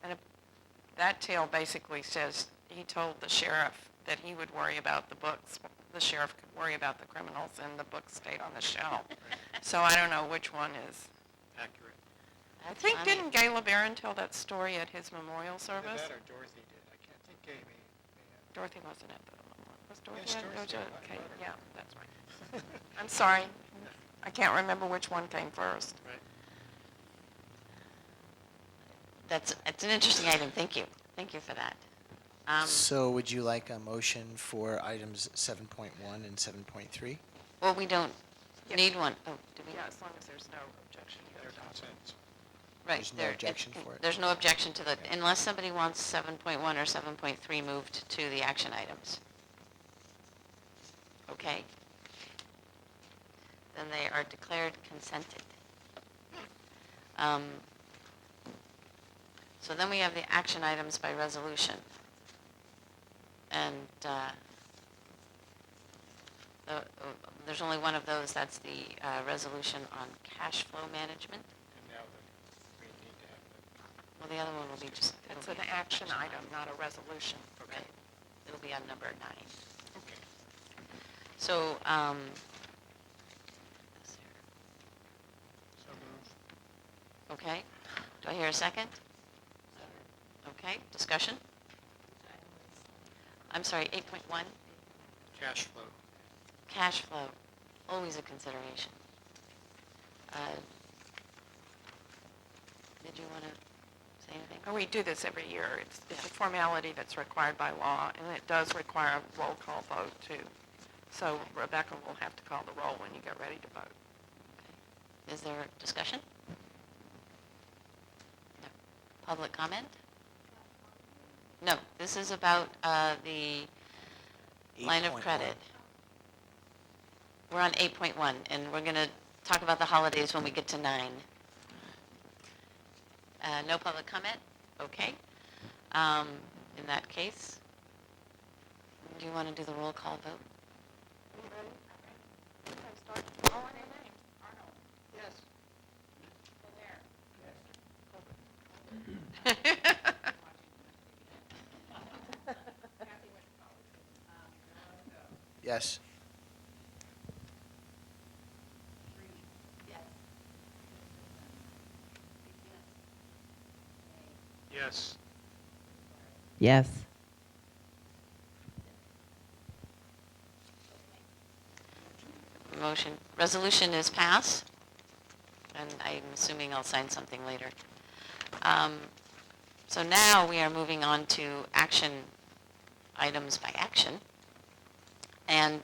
and that tale basically says he told the sheriff that he would worry about the books. The sheriff could worry about the criminals, and the books stayed on the shelf. So I don't know which one is. Accurate. I think, didn't Gay LeBaron tell that story at his memorial service? Either that or Dorothy did. I can't think Amy. Dorothy wasn't at the memorial. Was Dorothy Yes, at Dorothy. Okay, yeah, that's right. I'm sorry. I can't remember which one came first. It's an interesting item. Thank you. Thank you for that. So would you like a motion for items 7.1 and 7.3? Well, we don't Yes. need one. Oh, do we? Yeah, as long as there's no objection. Their consent. Right. There's no there- objection for it. There's no objection to the, unless somebody wants 7.1 or 7.3 moved to the action items. Okay. Then they are declared consented. So then we have the action items by resolution. And there's only one of those, that's the resolution on cash flow management. And now we need to have the Well, the other one will be just. It's it'll an be action item, not a resolution. Okay. It'll be on number 9. Okay. So, So moved. okay. Do I hear a second? Okay, discussion? I'm sorry, 8.1, Cash flow. cash flow, always a consideration. Did you want to say anything? And we do this every year. It's a formality that's required by law, and it does require a roll call vote, too. So Rebecca will have to call the roll when you get ready to vote. Is there discussion? No. public comment? No, this is about the line of 8.1. credit. We're on 8.1, and we're going to talk about the holidays when we get to 9. No public comment? Okay. In that case, do you want to do the roll call vote? Yes. Yes. Yes. Resolution is passed, and I'm assuming I'll sign something later. So now we are moving on to action items by action. And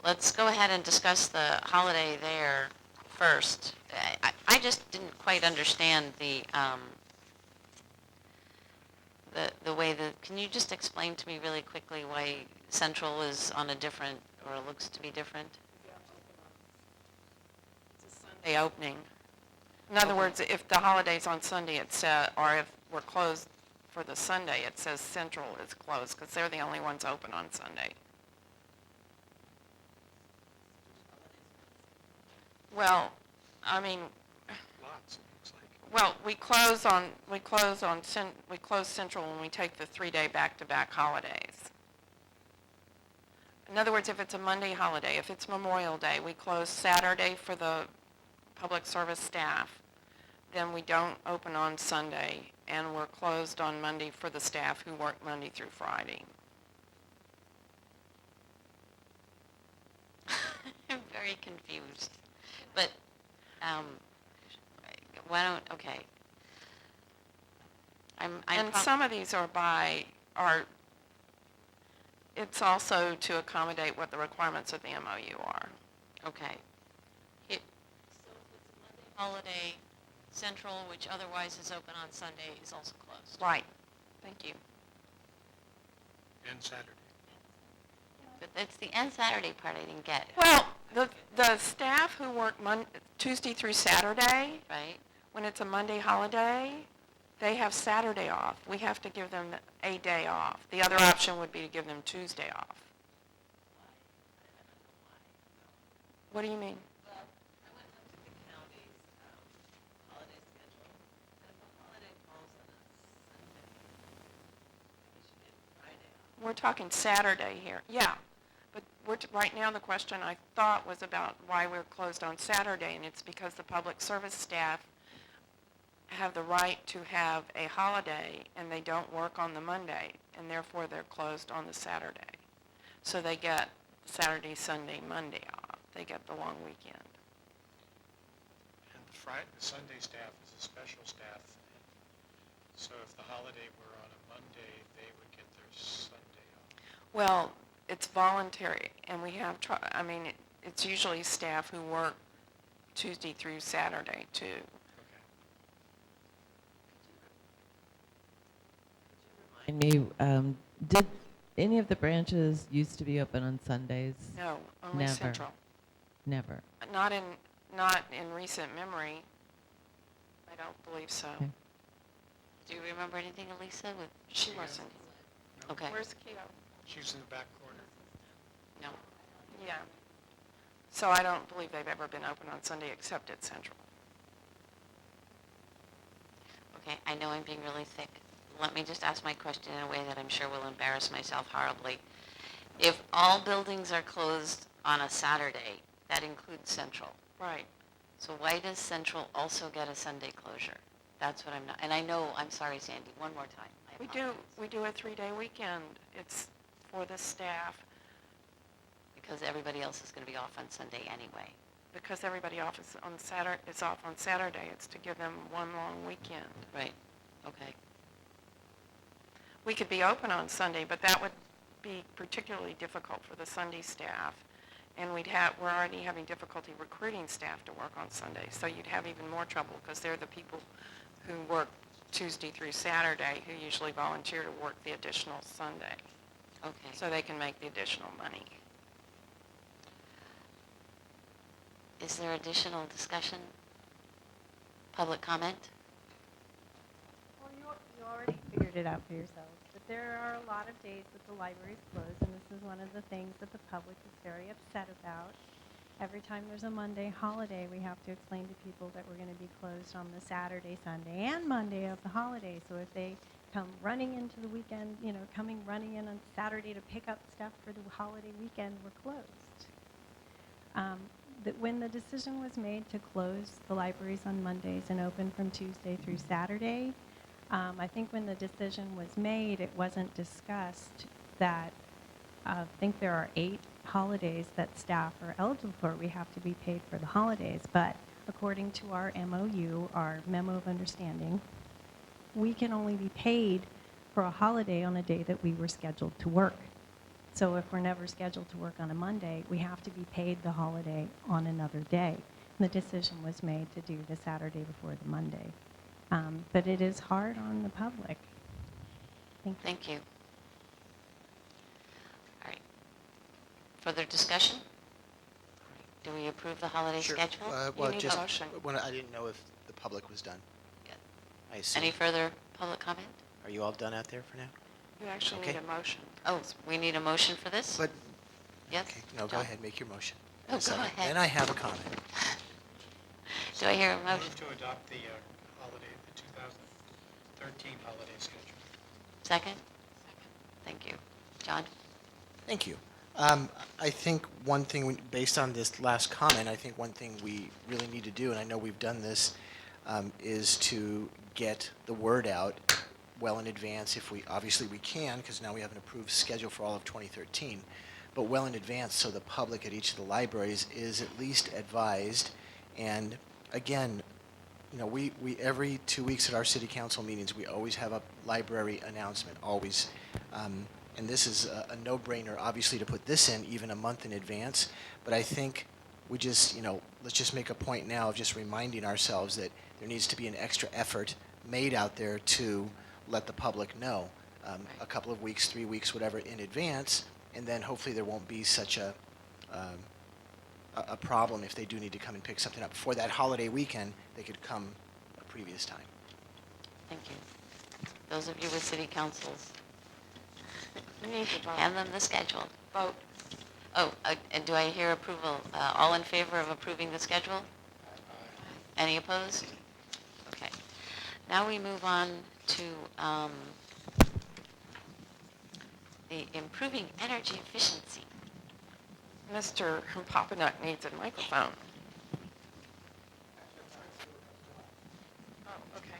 let's go ahead and discuss the holiday there first. I just didn't quite understand the way that, can you just explain to me really quickly why Central is on a different, or looks to be different? Sunday opening. In other words, if the holiday's on Sunday, it says, or if we're closed for the Sunday, it says Central is closed, because they're the only ones open on Sunday. Well, I mean, Lots, it looks like. well, we close Central when we take the 3-day back-to-back holidays. In other words, if it's a Monday holiday, if it's Memorial Day, we close Saturday for the public service staff. Then we don't open on Sunday, and we're closed on Monday for the staff who work Monday through Friday. I'm very confused. But why don't, okay. And some of these it's also to accommodate what the requirements of the MOU are. Okay. So if it's a Monday holiday, Central, which otherwise is open on Sunday, is also closed. Right. Thank you. And Saturday. But it's the end Saturday part I didn't get, Well, the staff who work Tuesday through Saturday, right? when it's a Monday holiday, they have Saturday off. We have to give them a day off. The other option would be to give them Tuesday off. What do you mean? We're talking Saturday here. Yeah. But right now the question I thought was about why we're closed on Saturday, and it's because the public service staff have the right to have a holiday, and they don't work on the Monday, and therefore they're closed on the Saturday. So they get Saturday, Sunday, Monday off. They get the long weekend. And the Sunday staff is a special staff. So if the holiday were on a Monday, they would get their Sunday off. Well, it's voluntary, and we have, it's usually staff who work Tuesday through Saturday, too. Okay. Remind me, did any of the branches used to be open on Sundays? No, only Never. Central. Never. Not in recent memory. I don't believe so. Okay. Do you remember anything, Elisa? She wasn't. Okay. Where's Keto? She's in the back corner. No. Yeah. So I don't believe they've ever been open on Sunday except at Central. Okay, I know I'm being really thick. Let me just ask my question in a way that I'm sure will embarrass myself horribly. If all buildings are closed on a Saturday, that includes Central. Right. So why does Central also get a Sunday closure? That's what I'm not, and I know, I'm sorry, Sandy, one more time. I apologize. We do a 3-day weekend. It's for the staff Because everybody else is going to be off on Sunday anyway. because everybody off is off on Saturday. It's to give them one long weekend. Right, okay. We could be open on Sunday, but that would be particularly difficult for the Sunday staff. And we're already having difficulty recruiting staff to work on Sunday. So you'd have even more trouble because they're the people who work Tuesday through Saturday who usually volunteer to work the additional Sunday, Okay. so they can make the additional money. Is there additional discussion? Public comment? Well, you already figured it out for yourselves, but there are a lot of days that the library is closed, and this is one of the things that the public is very upset about. Every time there's a Monday holiday, we have to explain to people that we're going to be closed on the Saturday, Sunday, and Monday of the holiday. So if they come running into the weekend, coming running in on Saturday to pick up stuff for the holiday weekend, we're closed. That when the decision was made to close the libraries on Mondays and open from Tuesday through Saturday, I think when the decision was made, it wasn't discussed that I think there are 8 holidays that staff are eligible for. We have to be paid for the holidays, but according to our MOU, our Memo of Understanding, we can only be paid for a holiday on a day that we were scheduled to work. So if we're never scheduled to work on a Monday, we have to be paid the holiday on another day. And the decision was made to do the Saturday before the Monday. But it is hard on the public. Thank you. Thank you. All right. Further discussion? Do we approve the holiday Sure. schedule? Well, need a just motion. when I didn't know if the public was done. Yeah. I assume. Any further public comment? Are you all done out there for now? You actually Okay. need a motion. Oh, we need a motion for this? But Yes? okay, no, go John? ahead, make your motion. Oh, go Second. ahead. Then I have a comment. Do I hear a I motion? move to adopt the holiday, the 2013 holiday schedule. Second? Thank you. John? Thank you. I think one thing, based on this last comment, I think one thing we really need to do, and I know we've done this, is to get the word out well in advance, if we, obviously we can, because now we have an approved schedule for all of 2013, but well in advance so the public at each of the libraries is at least advised. And again, we every 2 weeks at our city council meetings, we always have a library announcement, always. And this is a no-brainer, obviously, to put this in even a month in advance. But I think we just, let's just make a point now of just reminding ourselves that there needs to be an extra effort made out there to let the public know a couple of weeks, 3 weeks, whatever, in advance. And then hopefully there won't be such a problem if they do need to come and pick something up. For that holiday weekend, they could come a previous time. Thank you. Those of you with city councils, You need to vote. hand them the schedule. Vote. Oh, and do I hear approval? All in favor of approving the schedule? Any opposed? Okay. Now we move on to the improving energy efficiency. Mr. Papanuck needs a microphone. Oh, okay.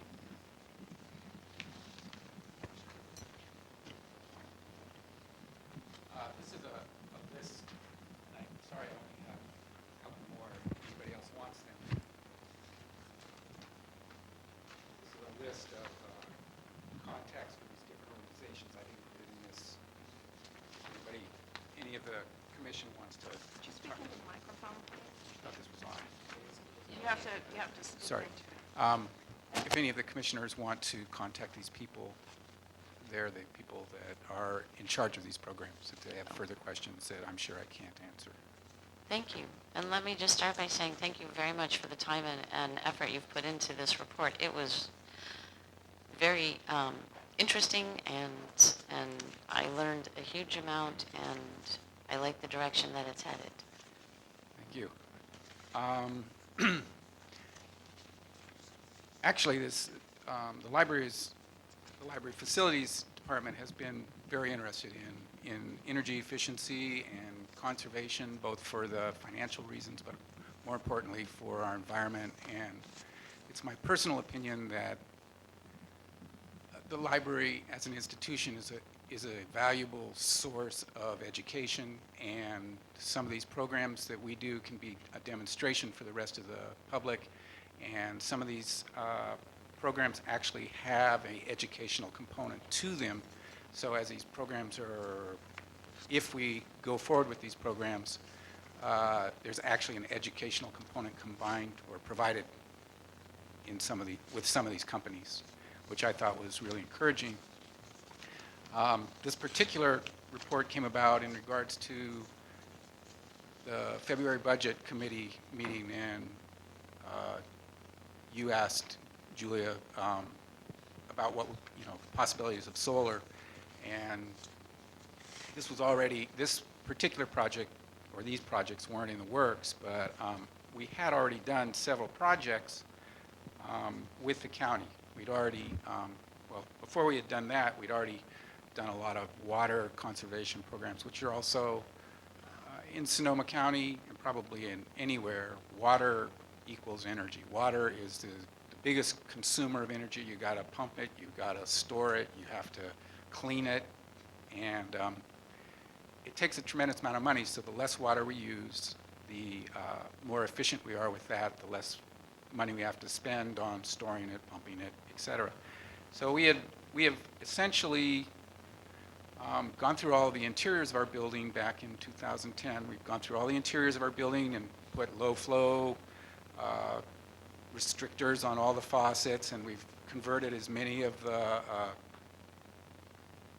This is a list. I'm sorry, I only have a couple more. Anybody else wants them? This is a list of contacts for these different organizations. I didn't put it in this. Any of the commission wants to? Could you speak into the microphone, please? I thought this was on. You have to speak Sorry. into it. If any of the commissioners want to contact these people, they're the people that are in charge of these programs. If they have further questions that I'm sure I can't answer. Thank you. And let me just start by saying thank you very much for the time and effort you've put into this report. It was very interesting, and I learned a huge amount, and I like the direction that it's headed. Thank you. Actually, the library facilities department has been very interested in energy efficiency and conservation, both for the financial reasons, but more importantly for our environment. And it's my personal opinion that the library as an institution is a valuable source of education, and some of these programs that we do can be a demonstration for the rest of the public, and some of these programs actually have an educational component to them. So as these programs if we go forward with these programs, there's actually an educational component combined or provided with some of these companies, which I thought was really encouraging. This particular report came about in regards to the February Budget Committee meeting, and you asked Julia about what, possibilities of solar, and this particular project, or these projects weren't in the works, but we had already done several projects with the county. We'd already, before we had done that, we'd already done a lot of water conservation programs, which are also in Sonoma County, and probably in anywhere. Water equals energy. Water is the biggest consumer of energy. You got to pump it, you got to store it, you have to clean it, and it takes a tremendous amount of money. So the less water we use, the more efficient we are with that, the less money we have to spend on storing it, pumping it, etc. So we have essentially gone through all the interiors of our building back in 2010. We've gone through all the interiors of our building and put low flow restrictors on all the faucets, and we've converted as many of the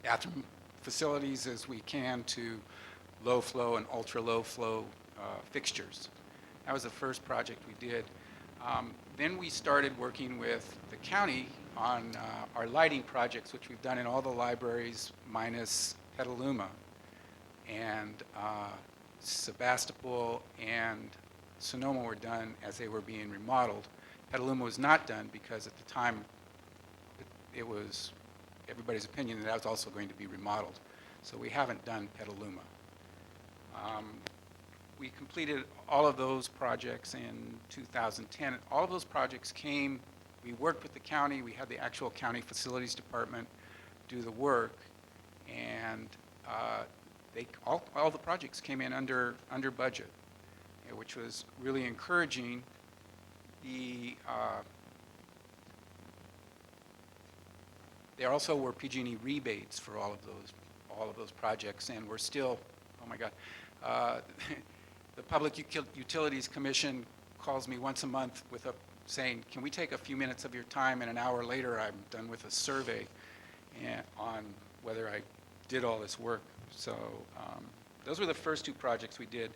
bathroom facilities as we can to low flow and ultra low flow fixtures. That was the first project we did. Then we started working with the county on our lighting projects, which we've done in all the libraries minus Petaluma. And Sebastopol and Sonoma were done as they were being remodeled. Petaluma was not done because at the time it was everybody's opinion that was also going to be remodeled. So we haven't done Petaluma. We completed all of those projects in 2010. All of those projects came, we worked with the county, we had the actual county facilities department do the work, and all the projects came in under budget, which was really encouraging. There also were PG&E rebates for all of those projects, and we're still, oh my God, the Public Utilities Commission calls me once a month saying, can we take a few minutes of your time, and an hour later I'm done with a survey on whether I did all this work. So those were the first two projects we did.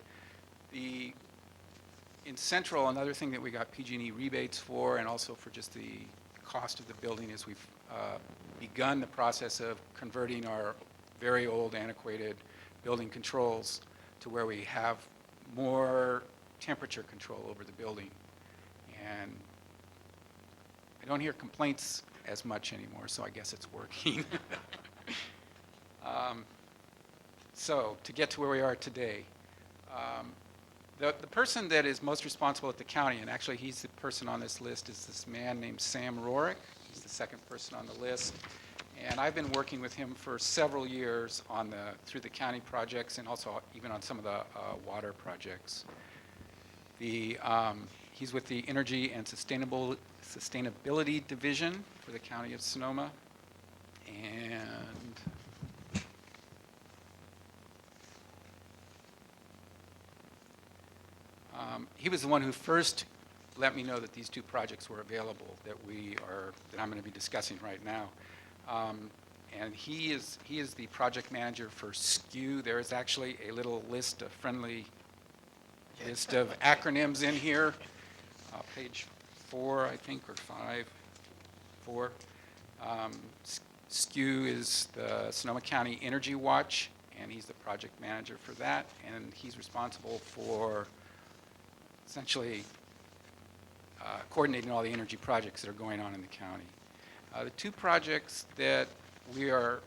In Central, another thing that we got PG&E rebates for, and also for just the cost of the building, is we've begun the process of converting our very old, antiquated building controls to where we have more temperature control over the building. And I don't hear complaints as much anymore, so I guess it's working. So to get to where we are today, the person that is most responsible at the county, and actually he's the person on this list, is this man named Sam Rorick. He's the second person on the list. And I've been working with him for several years through the county projects, and also even on some of the water projects. He's with the Energy and Sustainability Division for the County of Sonoma. And he was the one who first let me know that these two projects were available that I'm going to be discussing right now. And he is the project manager for SKU. There is actually a little list, a friendly list of acronyms in here, page 4, I think, or 4. SKU is the Sonoma County Energy Watch, and he's the project manager for that, and he's responsible for essentially coordinating all the energy projects that are going on in the county. The two projects that we are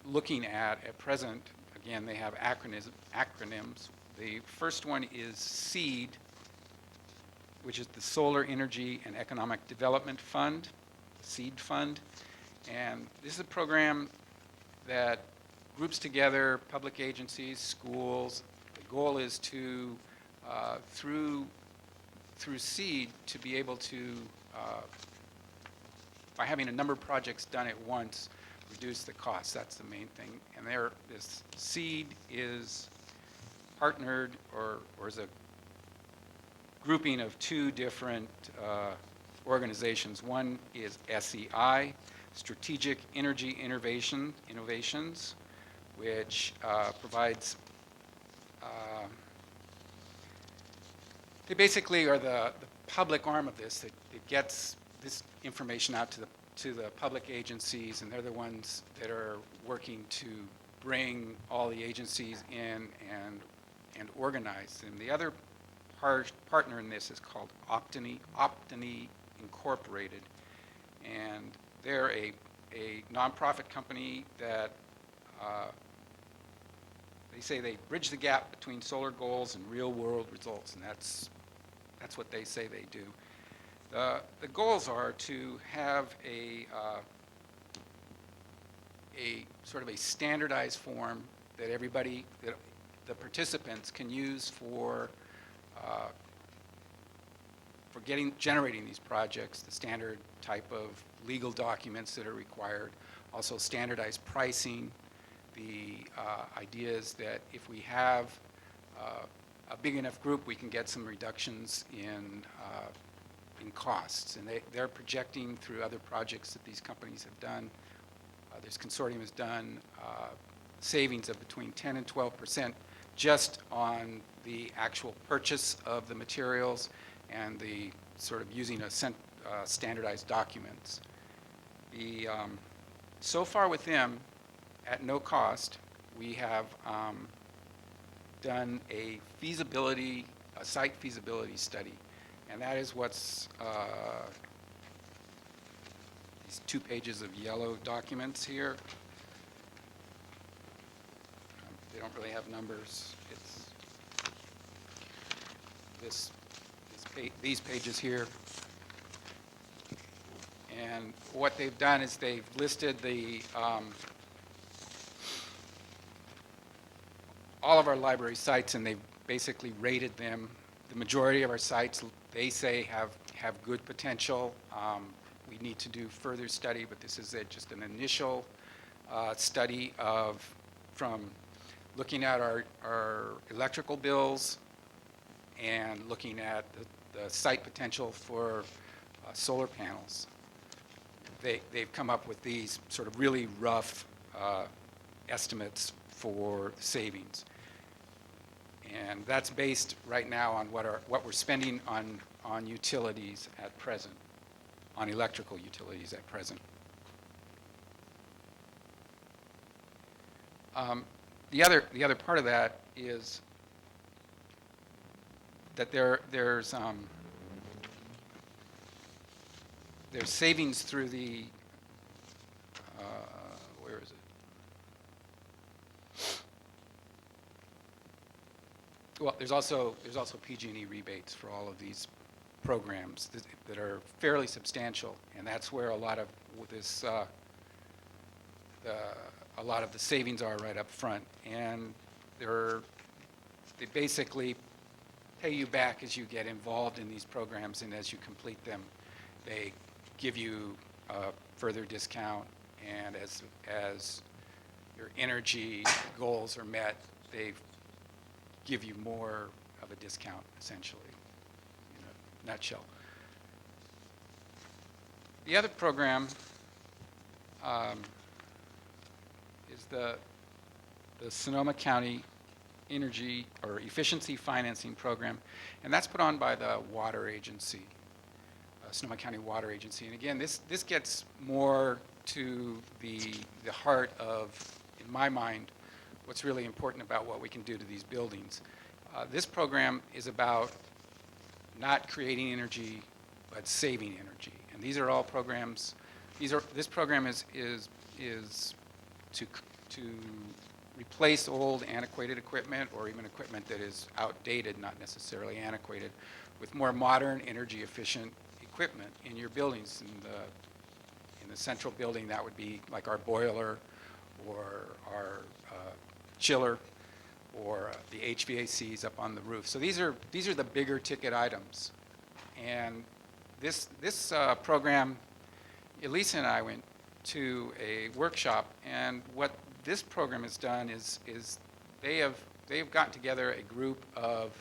looking at present, again, they have acronyms. The first one is SEED, which is the Solar Energy and Economic Development Fund, the SEED Fund. And this is a program that groups together public agencies, schools. The goal is to, through SEED, to be able to, by having a number of projects done at once, reduce the cost. That's the main thing. And this SEED is partnered or is a grouping of two different organizations. One is SEI, Strategic Energy Innovations, which provides, they basically are the public arm of this that gets this information out to the public agencies, and they're the ones that are working to bring all the agencies in and organize them. The other partner in this is called Optany Incorporated, and they're a nonprofit company that they say they bridge the gap between solar goals and real-world results, and that's what they say they do. The goals are to have a sort of a standardized form that everybody, that the participants can use for generating these projects, the standard type of legal documents that are required, also standardized pricing. The idea is that if we have a big enough group, we can get some reductions in costs. And they're projecting through other projects that these companies have done, this consortium has done, savings of between 10 and 12% just on the actual purchase of the materials and the sort of using standardized documents. So far with them, at no cost, we have done a site feasibility study. And that is what's these 2 pages of yellow documents here. They don't really have numbers. It's these pages here. And what they've done is they've listed all of our library sites, and they've basically rated them. The majority of our sites, they say, have good potential. We need to do further study, but this is just an initial study from looking at our electrical bills and looking at the site potential for solar panels. They've come up with these sort of really rough estimates for savings. And that's based right now on what we're spending on utilities at present, on electrical utilities at present. The other part of that is that there's savings through the where is it? Well, there's also PG&E rebates for all of these programs that are fairly substantial, and that's where a lot of this a lot of the savings are right up front. And they basically pay you back as you get involved in these programs, and as you complete them, they give you a further discount, and as your energy goals are met, they give you more of a discount, essentially, in a nutshell. The other program is the Sonoma County Energy or Efficiency Financing Program, and that's put on by the Water Agency, Sonoma County Water Agency. And again, this gets more to the heart of, in my mind, what's really important about what we can do to these buildings. This program is about not creating energy, but saving energy. And these are all programs. This program is to replace old antiquated equipment, or even equipment that is outdated, not necessarily antiquated, with more modern, energy efficient equipment in your buildings. In the central building, that would be like our boiler, or our chiller, or the HVACs up on the roof. So these are the bigger ticket items. And this program, Elisa and I went to a workshop, and what this program has done is they've gotten together a group of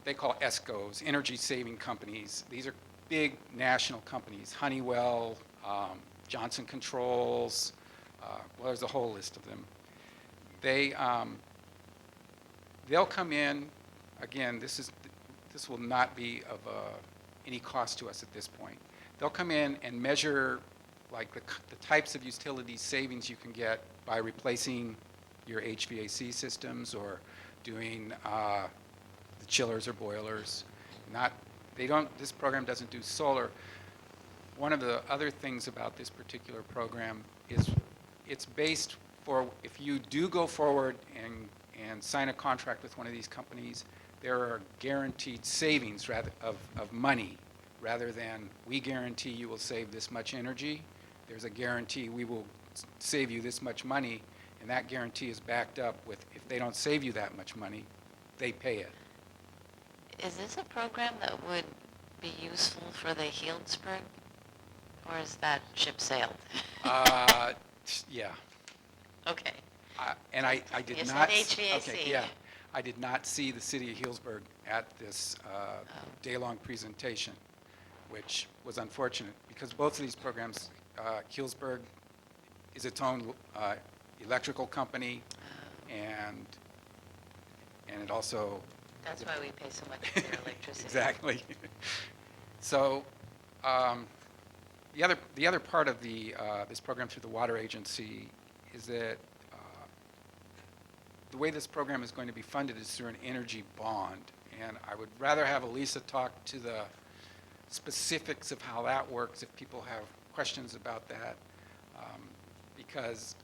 they call ESCOs, energy saving companies. These are big national companies, Honeywell, Johnson Controls, well, there's a whole list of them. They'll come in, again, this will not be of any cost to us at this point. They'll come in and measure like the types of utility savings you can get by replacing your HVAC systems or doing the chillers or boilers. This program doesn't do solar. One of the other things about this particular program is it's based for, if you do go forward and sign a contract with one of these companies, there are guaranteed savings of money rather than we guarantee you will save this much energy. There's a guarantee we will save you this much money, and that guarantee is backed up with, if they don't save you that much money, they pay it. Is this a program that would be useful for the Healdsburg, or is that ship sailed? Yeah. Okay. And I did You said not. HVAC. Okay, yeah. I did not see the city of Healdsburg at this day-long presentation, which was unfortunate because both of these programs, Healdsburg is its own electrical company, and it also. That's why we pay so much for their electricity. Exactly. So the other part of this program through the water agency is that the way this program is going to be funded is through an energy bond. And I would rather have Elisa talk to the specifics of how that works if people have questions about that, because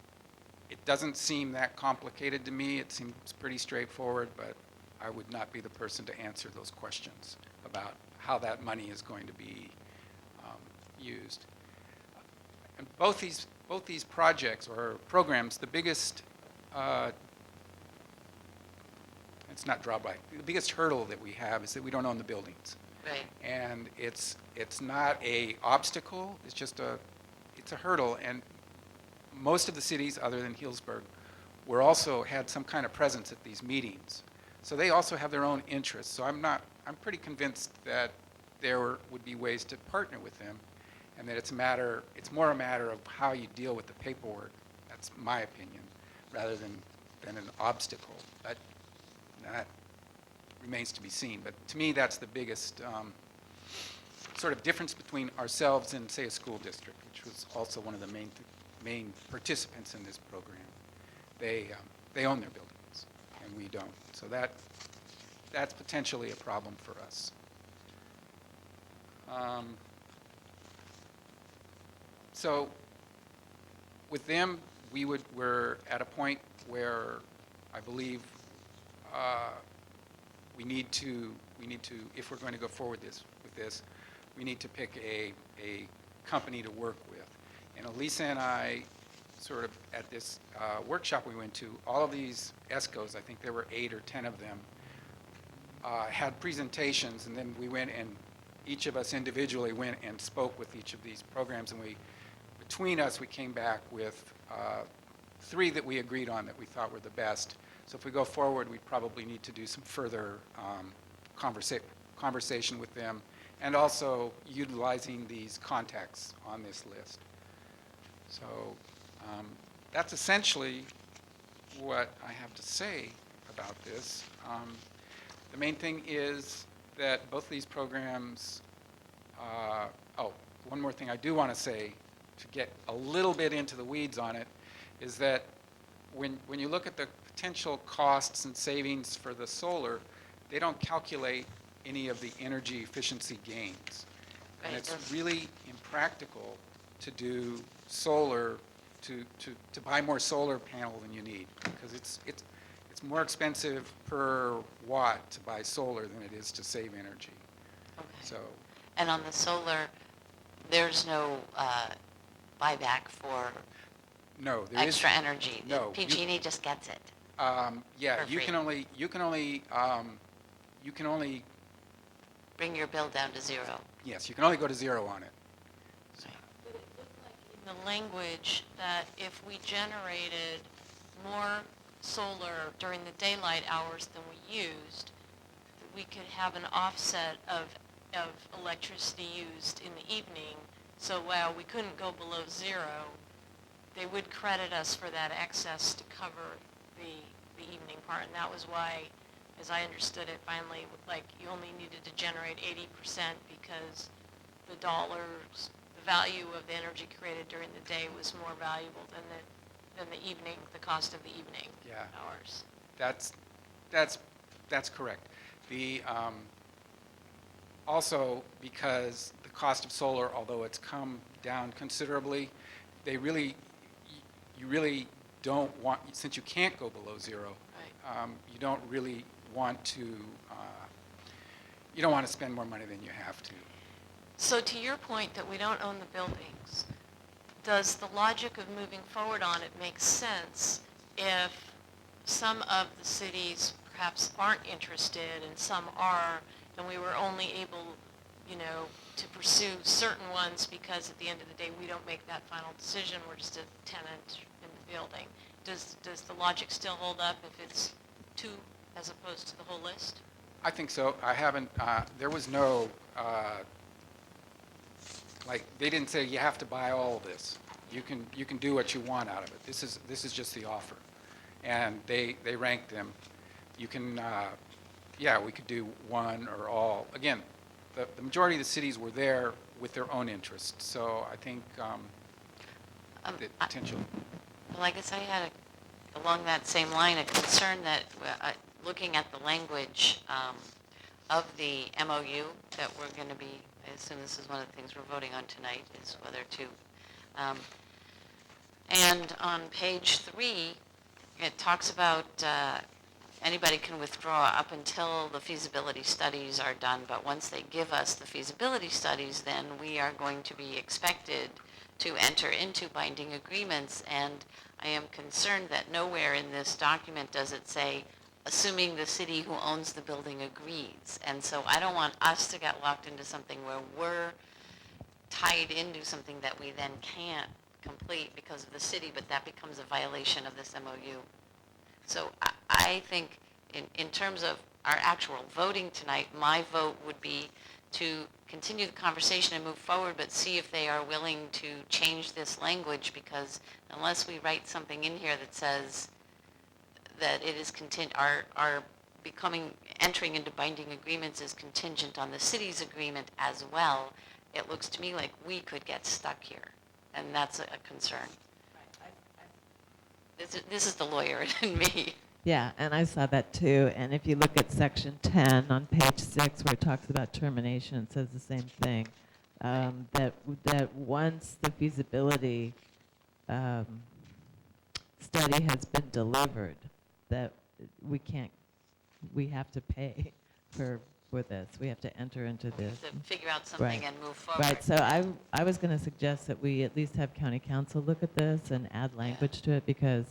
it doesn't seem that complicated to me. It seems pretty straightforward, but I would not be the person to answer those questions about how that money is going to be used. And both these projects or programs, the biggest it's not drawback. The biggest hurdle that we have is that we don't own the buildings. Right. And it's not a obstacle. It's just it's a hurdle. And most of the cities, other than Healdsburg, also had some kind of presence at these meetings. So they also have their own interests. So I'm pretty convinced that there would be ways to partner with them, and that it's more a matter of how you deal with the paperwork. That's my opinion, rather than an obstacle. But that remains to be seen. But to me, that's the biggest sort of difference between ourselves and, say, a school district, which was also one of the main participants in this program. They own their buildings, and we don't. So that's potentially a problem for us. So with them, we're at a point where I believe we need to, if we're going to go forward with this, we need to pick a company to work with. And Elisa and I, sort of at this workshop we went to, all of these ESCOs, I think there were 8 or 10 of them, had presentations, and then we went and each of us individually went and spoke with each of these programs, and between us, we came back with 3 that we agreed on that we thought were the best. So if we go forward, we probably need to do some further conversation with them, and also utilizing these contacts on this list. So that's essentially what I have to say about this. The main thing is that both of these programs, one more thing I do want to say, to get a little bit into the weeds on it, is that when you look at the potential costs and savings for the solar, they don't calculate any of the energy efficiency gains. Right. And it's really impractical to do solar, to buy more solar panel than you need, because it's more expensive per watt to buy solar than it is to save energy. Okay. So, And on the solar, there's no buyback for no, there extra is energy. no. PG&E just gets it. Yeah, For you free. can only Bring your bill down to 0. yes, you can only go to 0 on it. But it looked like in the language that if we generated more solar during the daylight hours than we used, we could have an offset of electricity used in the evening. So while we couldn't go below zero, they would credit us for that excess to cover the evening part. And that was why, as I understood it, finally, like, you only needed to generate 80% because the dollars, the value of the energy created during the day was more valuable than the evening, the cost of the evening Yeah. hours. That's correct. The, also, because the cost of solar, although it's come down considerably, you really don't want, since you can't go below zero, Right. you don't really want to, you don't want to spend more money than you have to. So to your point that we don't own the buildings, does the logic of moving forward on it make sense if some of the cities perhaps aren't interested and some are, and we were only able, to pursue certain ones because at the end of the day we don't make that final decision, we're just a tenant in the building. Does the logic still hold up if it's two as opposed to the whole list? I think so. I haven't, there was no, they didn't say you have to buy all of this. You can do what you want out of it. This is just the offer. And they ranked them. You can, we could do one or all. Again, the majority of the cities were there with their own interests. So I think the potential. Well, I guess I had, along that same line, a concern that, looking at the language of the MOU that we're going to be, I assume this is one of the things we're voting on tonight, is whether to, and on page 3, it talks about anybody can withdraw up until the feasibility studies are done, but once they give us the feasibility studies, then we are going to be expected to enter into binding agreements, and I am concerned that nowhere in this document does it say, assuming the city who owns the building agrees. And so I don't want us to get locked into something where we're tied into something that we then can't complete because of the city, but that becomes a violation of this MOU. So I think in terms of our actual voting tonight, my vote would be to continue the conversation and move forward, but see if they are willing to change this language, because unless we write something in here that says that it is our entering into binding agreements is contingent on the city's agreement as well, it looks to me like we could get stuck here, and that's a concern. This is the lawyer in me. Yeah, and I saw that too. And if you look at section 10 on page 6, where it talks about termination, it says the same thing. That once the feasibility study has been delivered, that we have to pay for this. We have to enter into this. To figure out something Right. and move forward. Right, so I was going to suggest that we at least have county council look at this and add language to it, because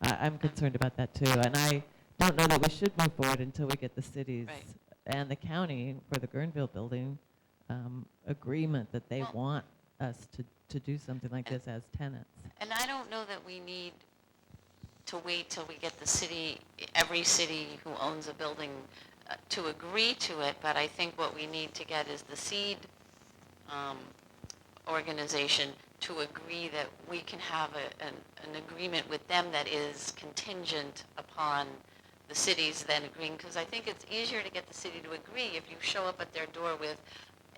I'm concerned about that too. And I don't know that we should move forward until we get the cities Right. and the county for the Guerneville building agreement that they want us to do something like this as tenants. And I don't know that we need to wait till we get the city, every city who owns a building to agree to it, but I think what we need to get is the seed organization to agree that we can have an agreement with them that is contingent upon the cities then agreeing, because I think it's easier to get the city to agree if you show up at their door with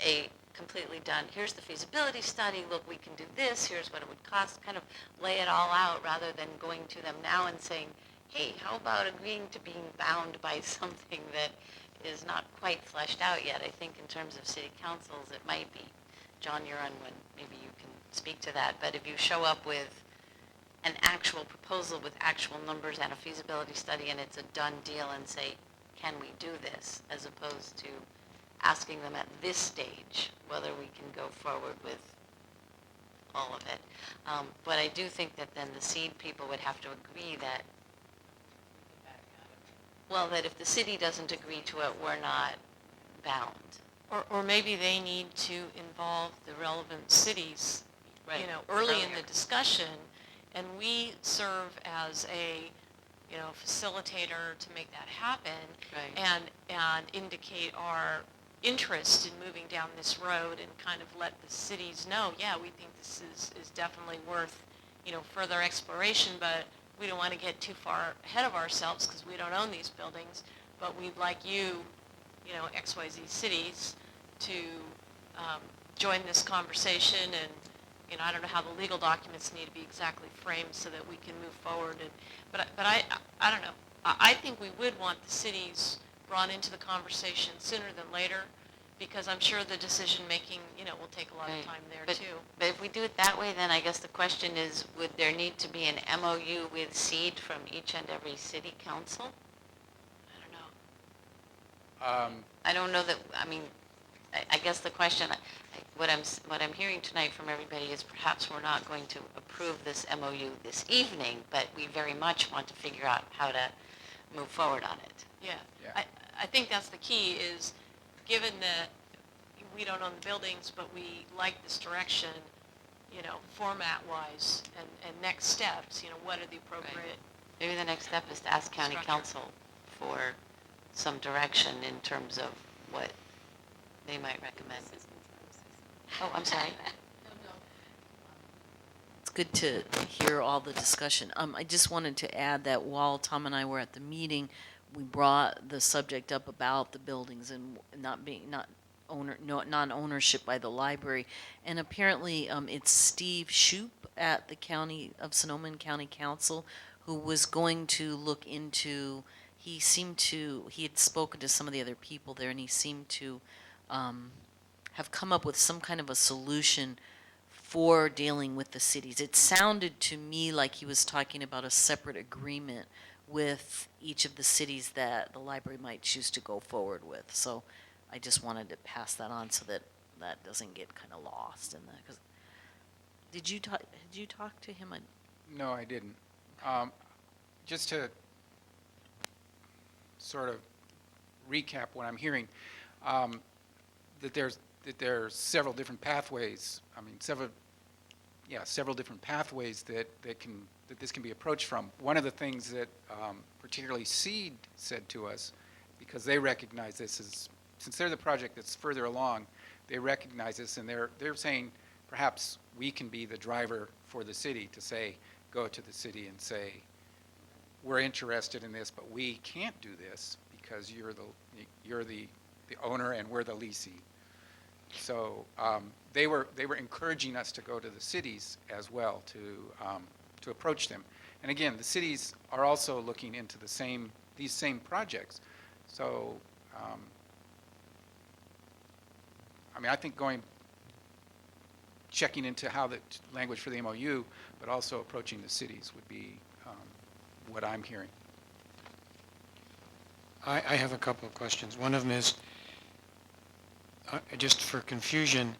a completely done, here's the feasibility study, look, we can do this, here's what it would cost, kind of lay it all out, rather than going to them now and saying, hey, how about agreeing to being bound by something that is not quite fleshed out yet? I think in terms of city councils, it might be. John, you're on one, maybe you can speak to that, but if you show up with an actual proposal with actual numbers and a feasibility study, and it's a done deal, and say, can we do this, as opposed to asking them at this stage whether we can go forward with all of it. But I do think that then the seed people would have to agree that, well, that if the city doesn't agree to it, we're not bound. Or maybe they need to involve the relevant cities, Right. early in Earlier. the discussion, and we serve as a facilitator to make that happen. Right. And indicate our interest in moving down this road and kind of let the cities know, yeah, we think this is definitely worth, further exploration, but we don't want to get too far ahead of ourselves because we don't own these buildings, but we'd like you, XYZ cities to join this conversation, and I don't know how the legal documents need to be exactly framed so that we can move forward. But I don't know. I think we would want the cities brought into the conversation sooner than later, because I'm sure the decision making, will take a lot of Right. time there But- too. But if we do it that way, then I guess the question is, would there need to be an MOU with seed from each and every city council? I don't know. I don't know that, I guess the question, what I'm hearing tonight from everybody is perhaps we're not going to approve this MOU this evening, but we very much want to figure out how to move forward on it. Yeah. Yeah. I think that's the key is, given that we don't own the buildings, but we like this direction, format-wise and next steps, what are the appropriate, Maybe the next step is to ask county Structure. council for some direction in terms of what they might recommend. Oh, I'm sorry. It's good to hear all the discussion. I just wanted to add that while Tom and I were at the meeting, we brought the subject up about the buildings and non-ownership by the library. And apparently, it's Steve Shoup at the County of Sonoma County Council who was going to look into, he had spoken to some of the other people there, and he seemed to have come up with some kind of a solution for dealing with the cities. It sounded to me like he was talking about a separate agreement with each of the cities that the library might choose to go forward with. So I just wanted to pass that on so that that doesn't get kind of lost in that. 'Cause did you talk to him? No, I didn't. Just to sort of recap what I'm hearing, that there's several different pathways. Several different pathways that this can be approached from. One of the things that particularly SEED said to us, because they recognize this as, since they're the project that's further along, they recognize this, and they're saying perhaps we can be the driver for the city to say, go to the city and say, we're interested in this, but we can't do this because you're the owner and we're the leasee. So they were encouraging us to go to the cities as well to approach them. And again, the cities are also looking into these same projects. So I think checking into how the language for the MOU, but also approaching the cities would be what I'm hearing. I have a couple of questions. One of them is, just for confusion,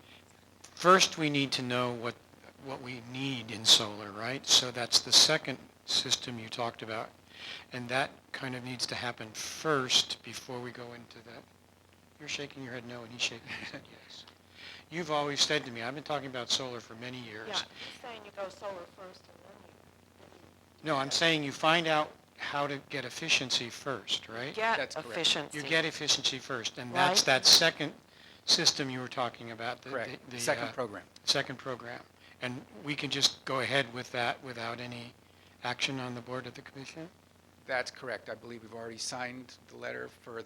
first we need to know what we need in solar, right? So that's the second system you talked about. And that kind of needs to happen first before we go into that. You're shaking your head no, and he's shaking his head yes. You've always said to me, I've been talking about solar for many years. Yeah, he's saying you go solar first and then No, I'm saying you find out how to get efficiency first, right? That's correct. efficiency. You get efficiency first, and that's Right. that second system you were talking about. Correct. The second program. Second program. And we can just go ahead with that without any action on the board of the commission? That's correct. I believe we've already signed the letter for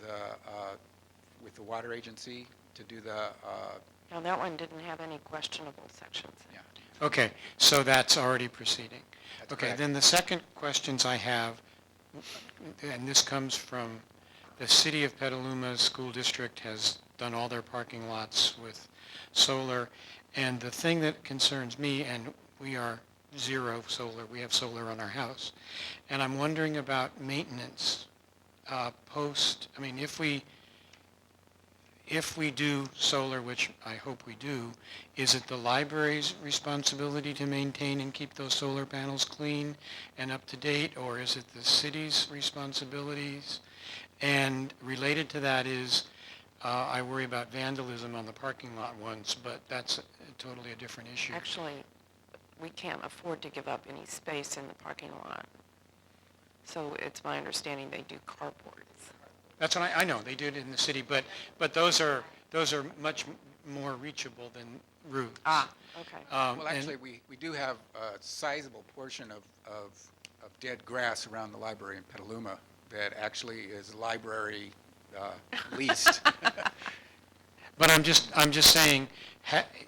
with the water agency to do the, Now, that one didn't have any questionable sections. yeah. Okay, so that's already proceeding. That's Okay, correct. then the second questions I have, and this comes from the City of Petaluma School District has done all their parking lots with solar, and the thing that concerns me, and we are zero solar, we have solar on our house, and I'm wondering about maintenance if we do solar, which I hope we do, is it the library's responsibility to maintain and keep those solar panels clean and up to date, or is it the city's responsibilities? And related to that is, I worry about vandalism on the parking lot once, but that's totally a different issue. Actually, we can't afford to give up any space in the parking lot. So it's my understanding they do carports. That's what I know, they do it in the city, but those are much more reachable than roofs. Okay. Well, And- actually, we do have a sizable portion of dead grass around the library in Petaluma that actually is library leased. But I'm just saying,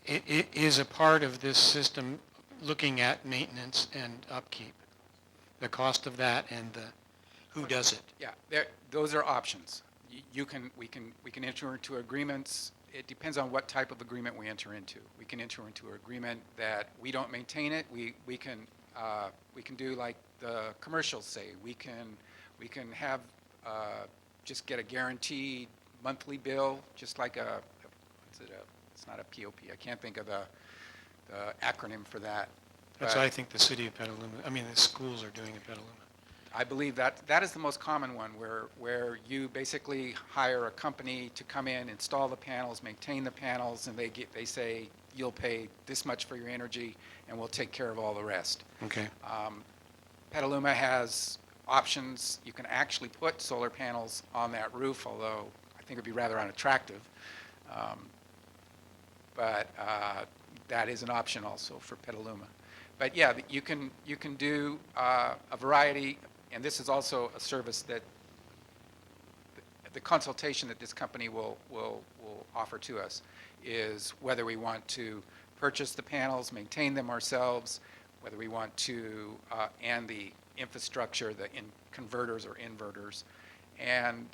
it is a part of this system looking at maintenance and upkeep, the cost of that and who does it. Yeah, those are options. We can enter into agreements. It depends on what type of agreement we enter into. We can enter into an agreement that we don't maintain it. We can do like the commercials say. We can have just get a guaranteed monthly bill, just like it's not a POP. I can't think of the acronym for that. That's what I think the city of Petaluma, the schools are doing in Petaluma. I believe that is the most common one, where you basically hire a company to come in, install the panels, maintain the panels, and they say you'll pay this much for your energy, and we'll take care of all the rest. Okay. Petaluma has options. You can actually put solar panels on that roof, although I think it would be rather unattractive. But that is an option also for Petaluma. But yeah, you can do a variety, and this is also a service that the consultation that this company will offer to us is whether we want to purchase the panels, maintain them ourselves, whether we want to, and the infrastructure, the converters or inverters, and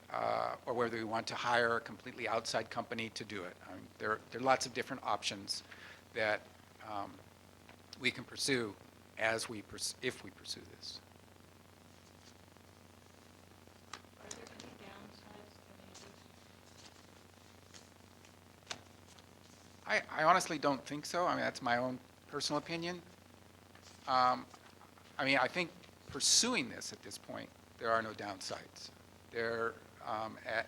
or whether we want to hire a completely outside company to do it. There are lots of different options that we can pursue if we pursue this. I honestly don't think so. That's my own personal opinion. I think pursuing this at this point, there are no downsides. There,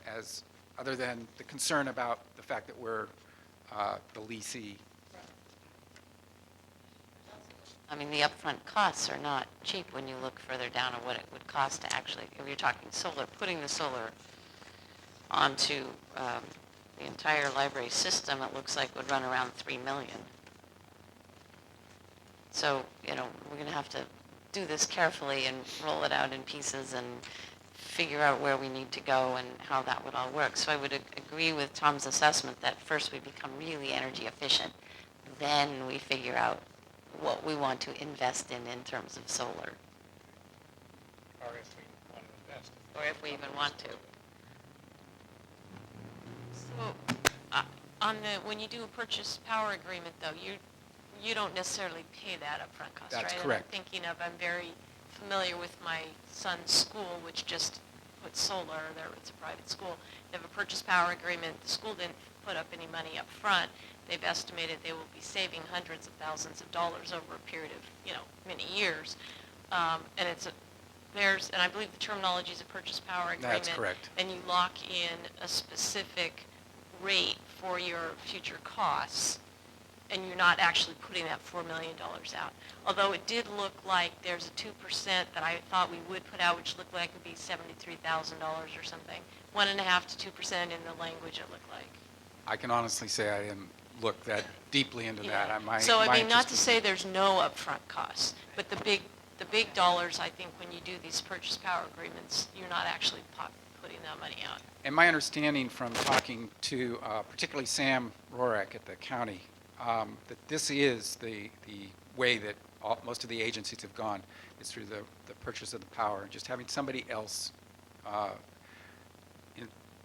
as other than the concern about the fact that we're the leasee. The upfront costs are not cheap when you look further down at what it would cost to actually, if you're talking solar, putting the solar onto the entire library system, it looks like would run around $3 million. So, we're going to have to do this carefully and roll it out in pieces and figure out where we need to go and how that would all work. So I would agree with Tom's assessment that first we become really energy efficient, then we figure out what we want to invest in terms of solar. Or if we want to invest. Or if we even want to. So, when you do a purchase power agreement, though, you don't necessarily pay that upfront cost, right? That's And correct. I'm very familiar with my son's school, which just put solar there. It's a private school. They have a purchase power agreement. The school didn't put up any money up front. They've estimated they will be saving hundreds of thousands of dollars over a period of, many years. And and I believe the terminology is a purchase power agreement. That's correct. And you lock in a specific rate for your future costs, and you're not actually putting that $4 million out. Although it did look like there's a 2% that I thought we would put out, which looked like it would be $73,000 or something. 1.5% to 2% in the language it looked like. I can honestly say I didn't look that deeply into that. So, not interest to is- say there's no upfront costs, but the big dollars, I think, when you do these purchase power agreements, you're not actually putting that money out. And my understanding from talking to particularly Sam Rorak at the county, that this is the way that most of the agencies have gone, is through the purchase of the power, just having somebody else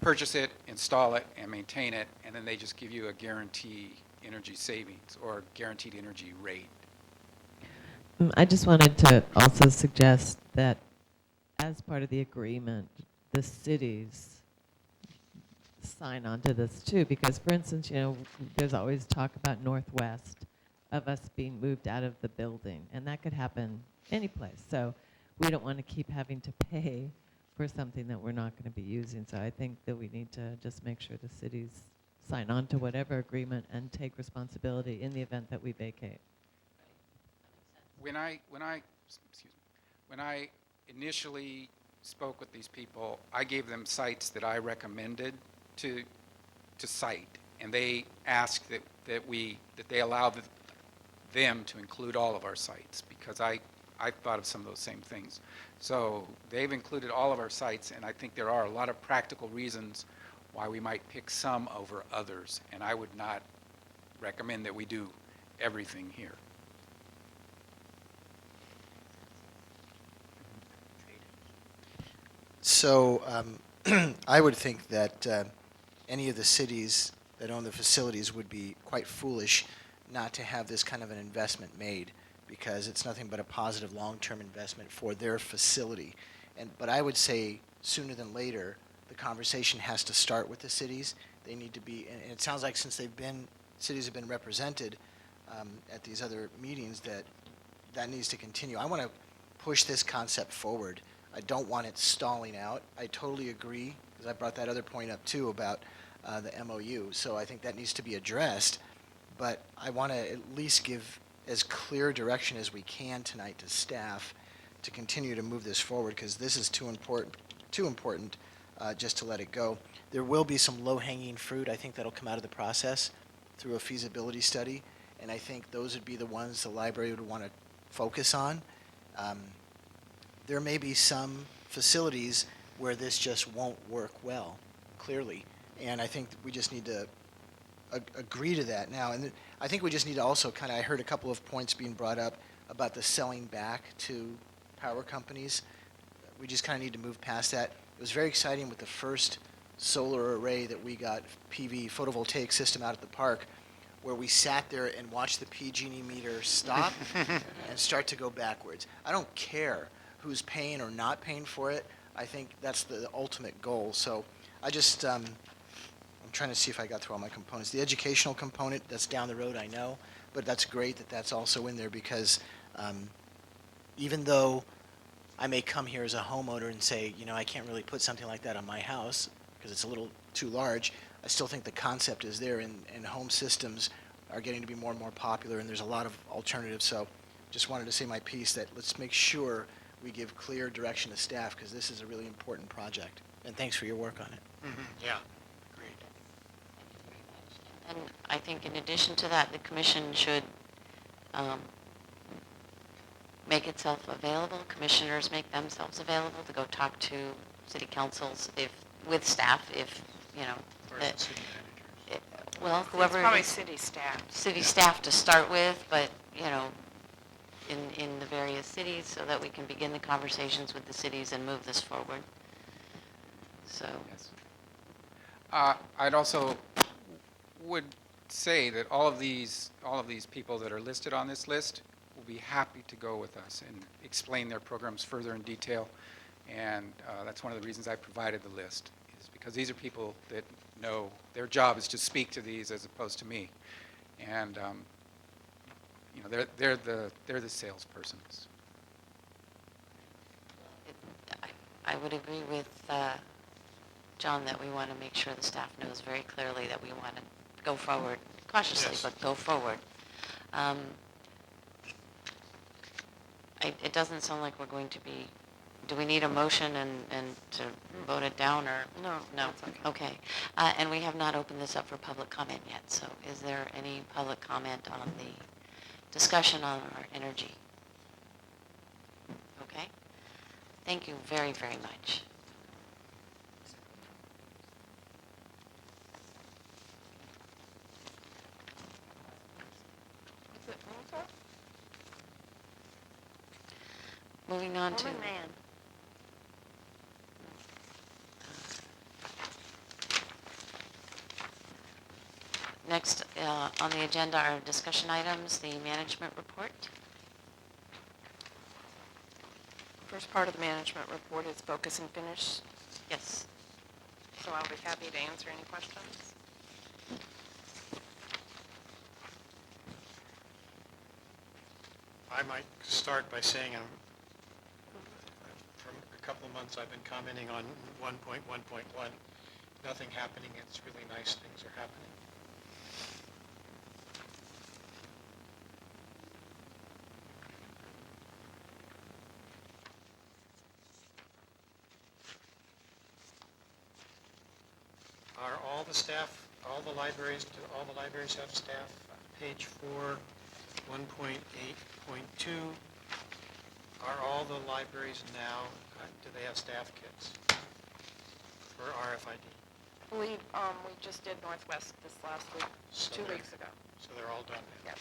purchase it, install it, and maintain it, and then they just give you a guaranteed energy savings or guaranteed energy rate. I just wanted to also suggest that as part of the agreement, the cities sign on to this too, because for instance, there's always talk about Northwest of us being moved out of the building, and that could happen any place. So we don't want to keep having to pay for something that we're not going to be using. So I think that we need to just make sure the cities sign on to whatever agreement and take responsibility in the event that we vacate. When I initially spoke with these people, I gave them sites that I recommended to cite, and they asked that they allow them to include all of our sites, because I thought of some of those same things. So they've included all of our sites, and I think there are a lot of practical reasons why we might pick some over others, and I would not recommend that we do everything here. So I would think that any of the cities that own the facilities would be quite foolish not to have this kind of an investment made, because it's nothing but a positive long-term investment for their facility. But I would say sooner than later, the conversation has to start with the cities. They need to be, and it sounds like since cities have been represented at these other meetings, that needs to continue. I want to push this concept forward. I don't want it stalling out. I totally agree, because I brought that other point up too about the MOU. So I think that needs to be addressed. But I want to at least give as clear direction as we can tonight to staff to continue to move this forward, because this is too important just to let it go. There will be some low-hanging fruit, I think, that'll come out of the process through a feasibility study, and I think those would be the ones the library would want to focus on. There may be some facilities where this just won't work well, clearly, and I think we just need to agree to that now. And I think we just need to also I heard a couple of points being brought up about the selling back to power companies. We just kind of need to move past that. It was very exciting with the first solar array that we got, PV, photovoltaic system out at the park, where we sat there and watched the PG&E meter stop and start to go backwards. I don't care who's paying or not paying for it. I think that's the ultimate goal. So I just, I'm trying to see if I got through all my components. The educational component, that's down the road, I know, but that's great that that's also in there, because even though I may come here as a homeowner and say, I can't really put something like that on my house because it's a little too large, I still think the concept is there, and home systems are getting to be more and more popular, and there's a lot of alternatives. So just wanted to say my piece that let's make sure we give clear direction to staff, because this is a really important project. And thanks for your work on it. Mm-hmm. Yeah, agreed. And I think in addition to that, the commission should make itself available. Commissioners make themselves available to go talk to city councils with staff, Or the city managers. well, whoever. It's probably is city staff. City staff to start with, but, in the various cities, so that we can begin the conversations with the cities and move this forward. So. Yes. I'd also would say that all of these people that are listed on this list will be happy to go with us and explain their programs further in detail. And that's one of the reasons I provided the list, is because these are people that know their job is to speak to these as opposed to me. And they're the salespersons. I would agree with John that we want to make sure the staff knows very clearly that we want to go forward, cautiously, Yes. but go forward. It doesn't sound like we're going to be, do we need a motion and to vote it down, or? No, No, that's okay. okay. And we have not opened this up for public comment yet, so is there any public comment on the discussion on our energy? Okay. Thank you very, very much. Is it Rosa? Moving on to. Woman, man. Next on the agenda are discussion items, the management report. First part of the management report is focus and finish, Yes. so I'll be happy to answer any questions. I might start by saying for a couple of months I've been commenting on 1.1.1. Nothing happening. It's really nice things are happening. Are all the staff, all the libraries have staff? Page 4, 1.8.2. Are all the libraries now, do they have staff kits for RFID? We just did Northwest this last week, So 2 they're- weeks ago. So they're all done now? Yes.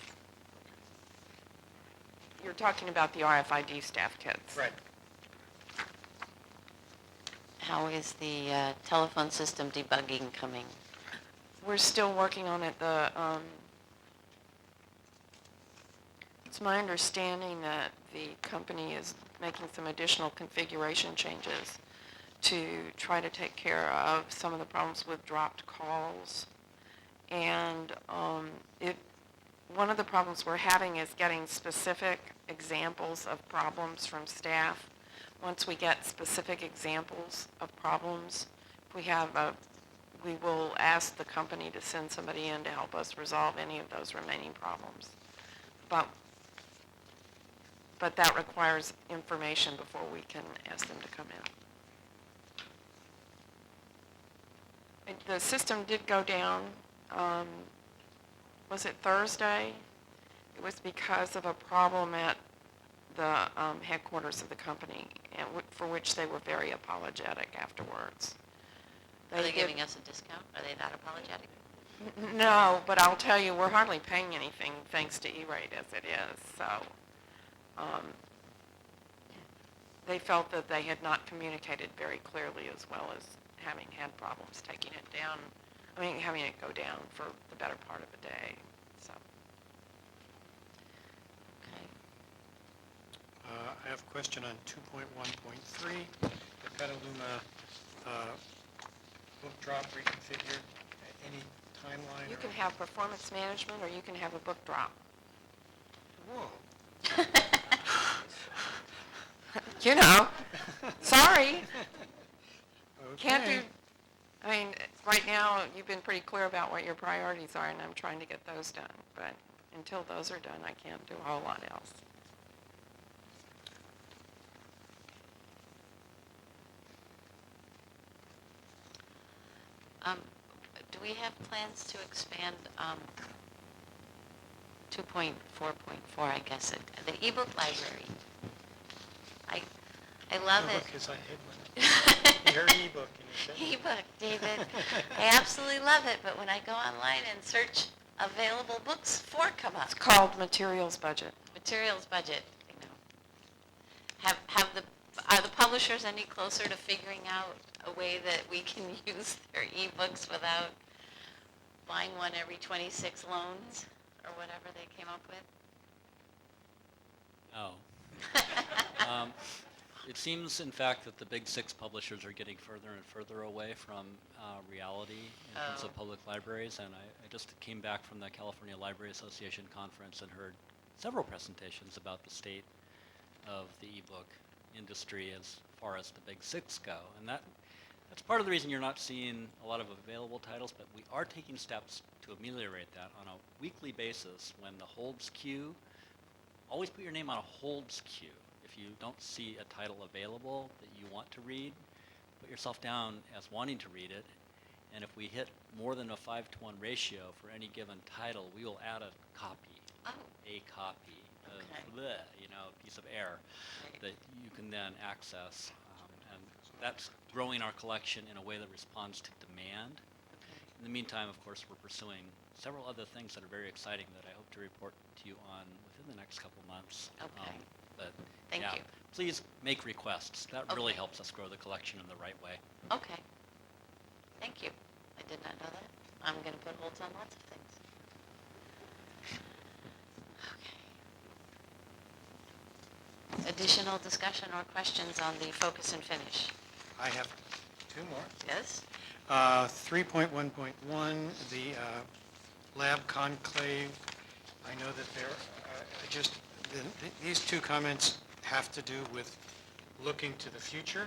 You're talking about the RFID staff kits. Right. How is the telephone system debugging coming? We're still working on it. It's my understanding that the company is making some additional configuration changes to try to take care of some of the problems with dropped calls. And one of the problems we're having is getting specific examples of problems from staff. Once we get specific examples of problems, we will ask the company to send somebody in to help us resolve any of those remaining problems. But that requires information before we can ask them to come in. The system did go down, was it Thursday? It was because of a problem at the headquarters of the company, and for which they were very apologetic afterwards. Are they giving us a discount? Are they that apologetic? No, but I'll tell you, we're hardly paying anything thanks to E-rate as it is, so they felt that they had not communicated very clearly, as well as having had problems taking it down, having it go down for the better part of the day, so. Okay. I have a question on 2.1.3, the Petaluma book drop reconfigure. Any timeline? You can have performance management, or you can have a book drop. Whoa. You know, sorry. Okay. Can't do, right now, you've been pretty clear about what your priorities are, and I'm trying to get those done. But until those are done, I can't do a whole lot else. Do we have plans to expand 2.4.4, I guess, the ebook library? I love it. Ebook is a headline. You heard ebook and you said Ebook, David. I absolutely love it, but when I go online and search available books, 4 come up. It's called materials budget. Materials budget, Are the publishers any closer to figuring out a way that we can use their ebooks without buying one every 26 loans or whatever they came up with? Oh. It seems, in fact, that the big 6 publishers are getting further and further away from reality in terms of public libraries, and I just came back from the California Library Association conference and heard several presentations about the state of the ebook industry as far as the big 6 go, and that's part of the reason you're not seeing a lot of available titles, but we are taking steps to ameliorate that on a weekly basis. When the holds queue, always put your name on a holds queue. If you don't see a title available that you want to read, put yourself down as wanting to read it, and if we hit more than a 5-to-1 ratio for any given title, we will add a copy. A copy of a piece of air that you can then access, and that's growing our collection in a way that responds to demand. In the meantime, of course, we're pursuing several other things that are very exciting that I hope to report to you on within the next couple months. Okay. But Thank you. please make requests. That really Okay. helps us grow the collection in the right way. Okay. Thank you. I did not know that. I'm going to put holds on lots of things. Okay. Additional discussion or questions on the focus and finish? I have 2 more. Yes? 3.1.1, the lab conclave. I know that these 2 comments have to do with looking to the future.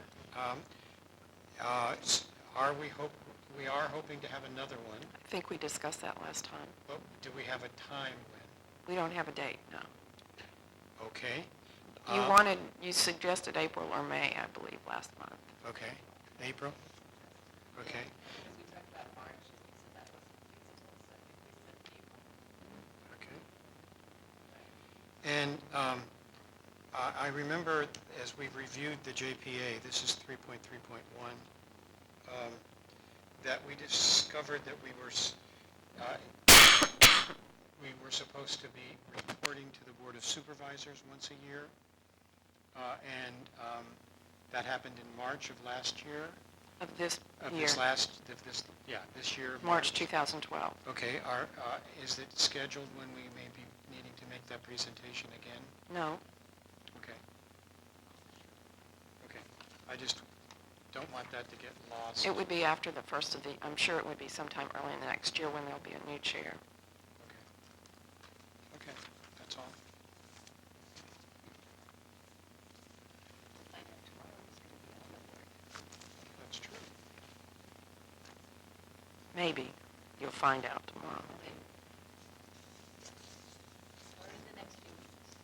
We are hoping to have another one. I think we discussed that last time. But do we have a time when? We don't have a date, no. Okay. You suggested April or May, I believe, last month. Okay. April? Okay. And I remember as we've reviewed the JPA, this is 3.3.1, that we discovered that we were supposed to be reporting to the Board of Supervisors once a year. And that happened in March of last year. Of this Of year, this year. March 2012. Okay, is it scheduled when we may be needing to make that presentation again? No. Okay. Okay, I just don't want that to get lost. It would be after the first of the, I'm sure it would be sometime early in the next year when there'll be a new chair. Okay, that's all. That's true. Maybe. You'll find out tomorrow. Or in the next few weeks.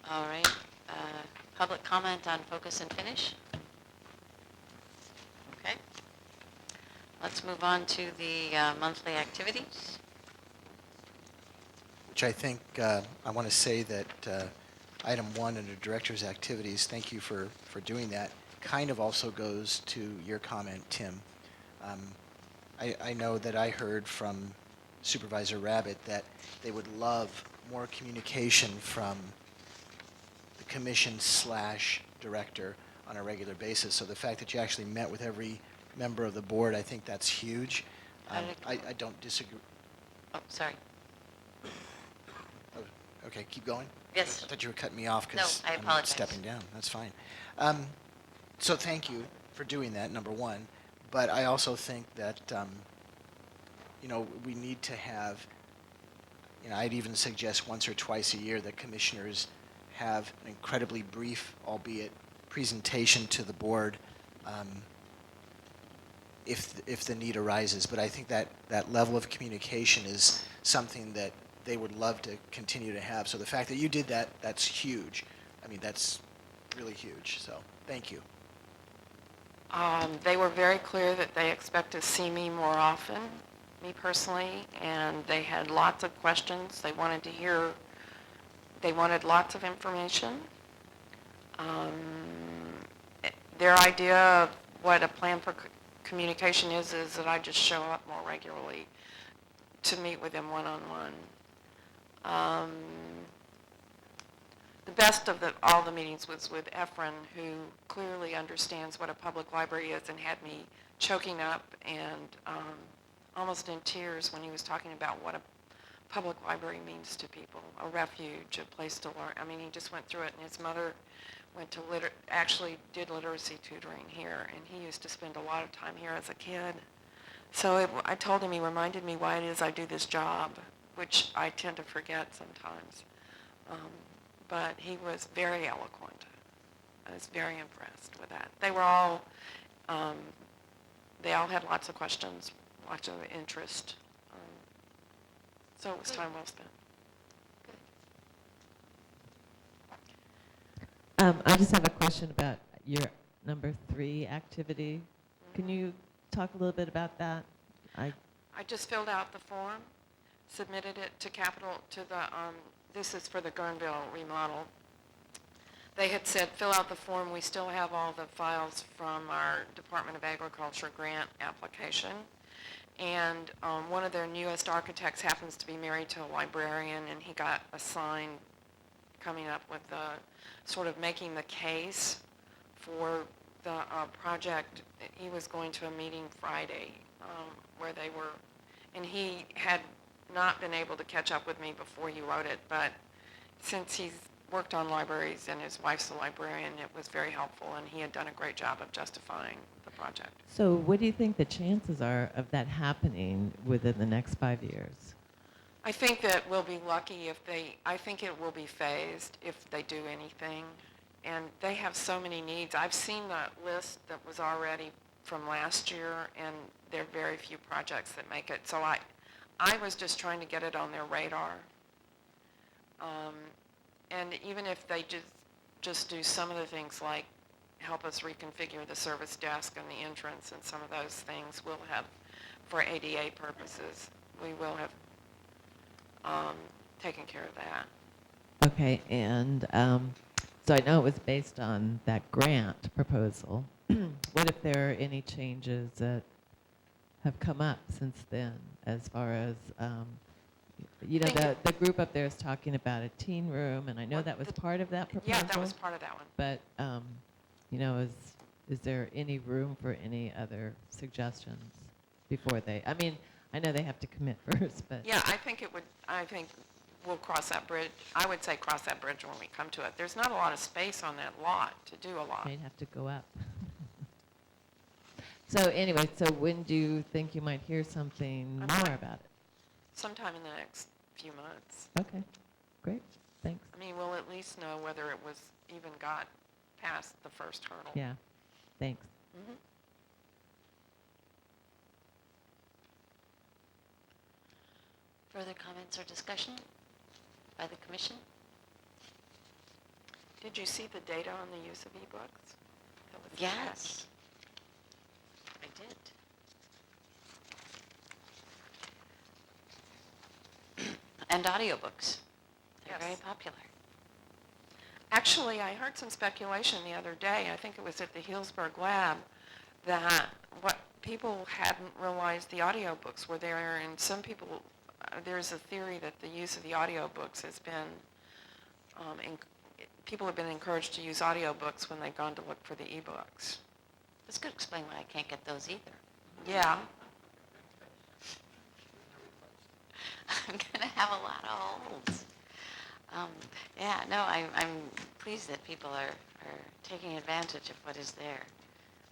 All right, public comment on focus and finish? Okay. Let's move on to the monthly activities. Which I think, I want to say that item 1 under director's activities, thank you for doing that, kind of also goes to your comment, Tim. I know that I heard from Supervisor Rabbit that they would love more communication from the commission/director on a regular basis. So the fact that you actually met with every member of the board, I think that's huge. I don't disagree. Oh, sorry. Oh, okay, keep going? Yes. I thought you were cutting me off No, because I I'm apologize. stepping down. That's fine. So thank you for doing that, number one. But I also think that, we need to have, I'd even suggest once or twice a year that commissioners have an incredibly brief, albeit presentation to the board if the need arises. But I think that level of communication is something that they would love to continue to have. So the fact that you did that, that's huge. I mean, that's really huge. So thank you. They were very clear that they expect to see me more often, me personally, and they had lots of questions. They wanted to hear, they wanted lots of information. Their idea of what a plan for communication is that I just show up more regularly to meet with them one-on-one. The best of all the meetings was with Efren, who clearly understands what a public library is and had me choking up and almost in tears when he was talking about what a public library means to people, a refuge, a place to learn. I mean, he just went through it, and his mother went to actually did literacy tutoring here, and he used to spend a lot of time here as a kid. So I told him, he reminded me why it is I do this job, which I tend to forget sometimes. But he was very eloquent. I was very impressed with that. They were all, they all had lots of questions, lots of interest. So it was time well spent. I just have a question about your number 3 activity. Can you talk a little bit about that? I just filled out the form, submitted it to this is for the Guerneville remodel. They had said, fill out the form. We still have all the files from our Department of Agriculture grant application. And one of their newest architects happens to be married to a librarian, and he got assigned coming up with sort of making the case for the project. He was going to a meeting Friday where they were, and he had not been able to catch up with me before he wrote it, but since he's worked on libraries and his wife's a librarian, it was very helpful, and he had done a great job of justifying the project. So what do you think the chances are of that happening within the next 5 years? I think that we'll be lucky I think it will be phased if they do anything. And they have so many needs. I've seen the list that was already from last year, and there are very few projects that make it. So I was just trying to get it on their radar. And even if they just do some of the things like help us reconfigure the service desk and the entrance and some of those things. We'll have, for ADA purposes, we will have taken care of that. Okay, and so I know it was based on that grant proposal. What if there are any changes that have come up since then, as far as, the group up there is talking about a teen room, and I know that was part of that proposal. Yeah, that was part of that one. But, is there any room for any other suggestions before they, I mean, I know they have to commit first, but. Yeah, I think we'll cross that bridge. I would say cross that bridge when we come to it. There's not a lot of space on that lot to do a lot. Might have to go up. So anyway, so when do you think you might hear something more about it? Sometime in the next few months. Okay, great, thanks. I mean, we'll at least know whether it was even got past the first hurdle. Yeah, thanks. Mhm. Further comments or discussion by the commission? Did you see the data on the use of ebooks? That was Yes, I did. And audiobooks. They're very Yes. popular. Actually, I heard some speculation the other day, I think it was at the Healdsburg Lab, that what people hadn't realized the audiobooks were there, and some people, there's a theory that the use of the audiobooks has been, people have been encouraged to use audiobooks when they've gone to look for the ebooks. This could explain why I can't get those either. Yeah. I'm going to have a lot of holds. Yeah, no, I'm pleased that people are taking advantage of what is there.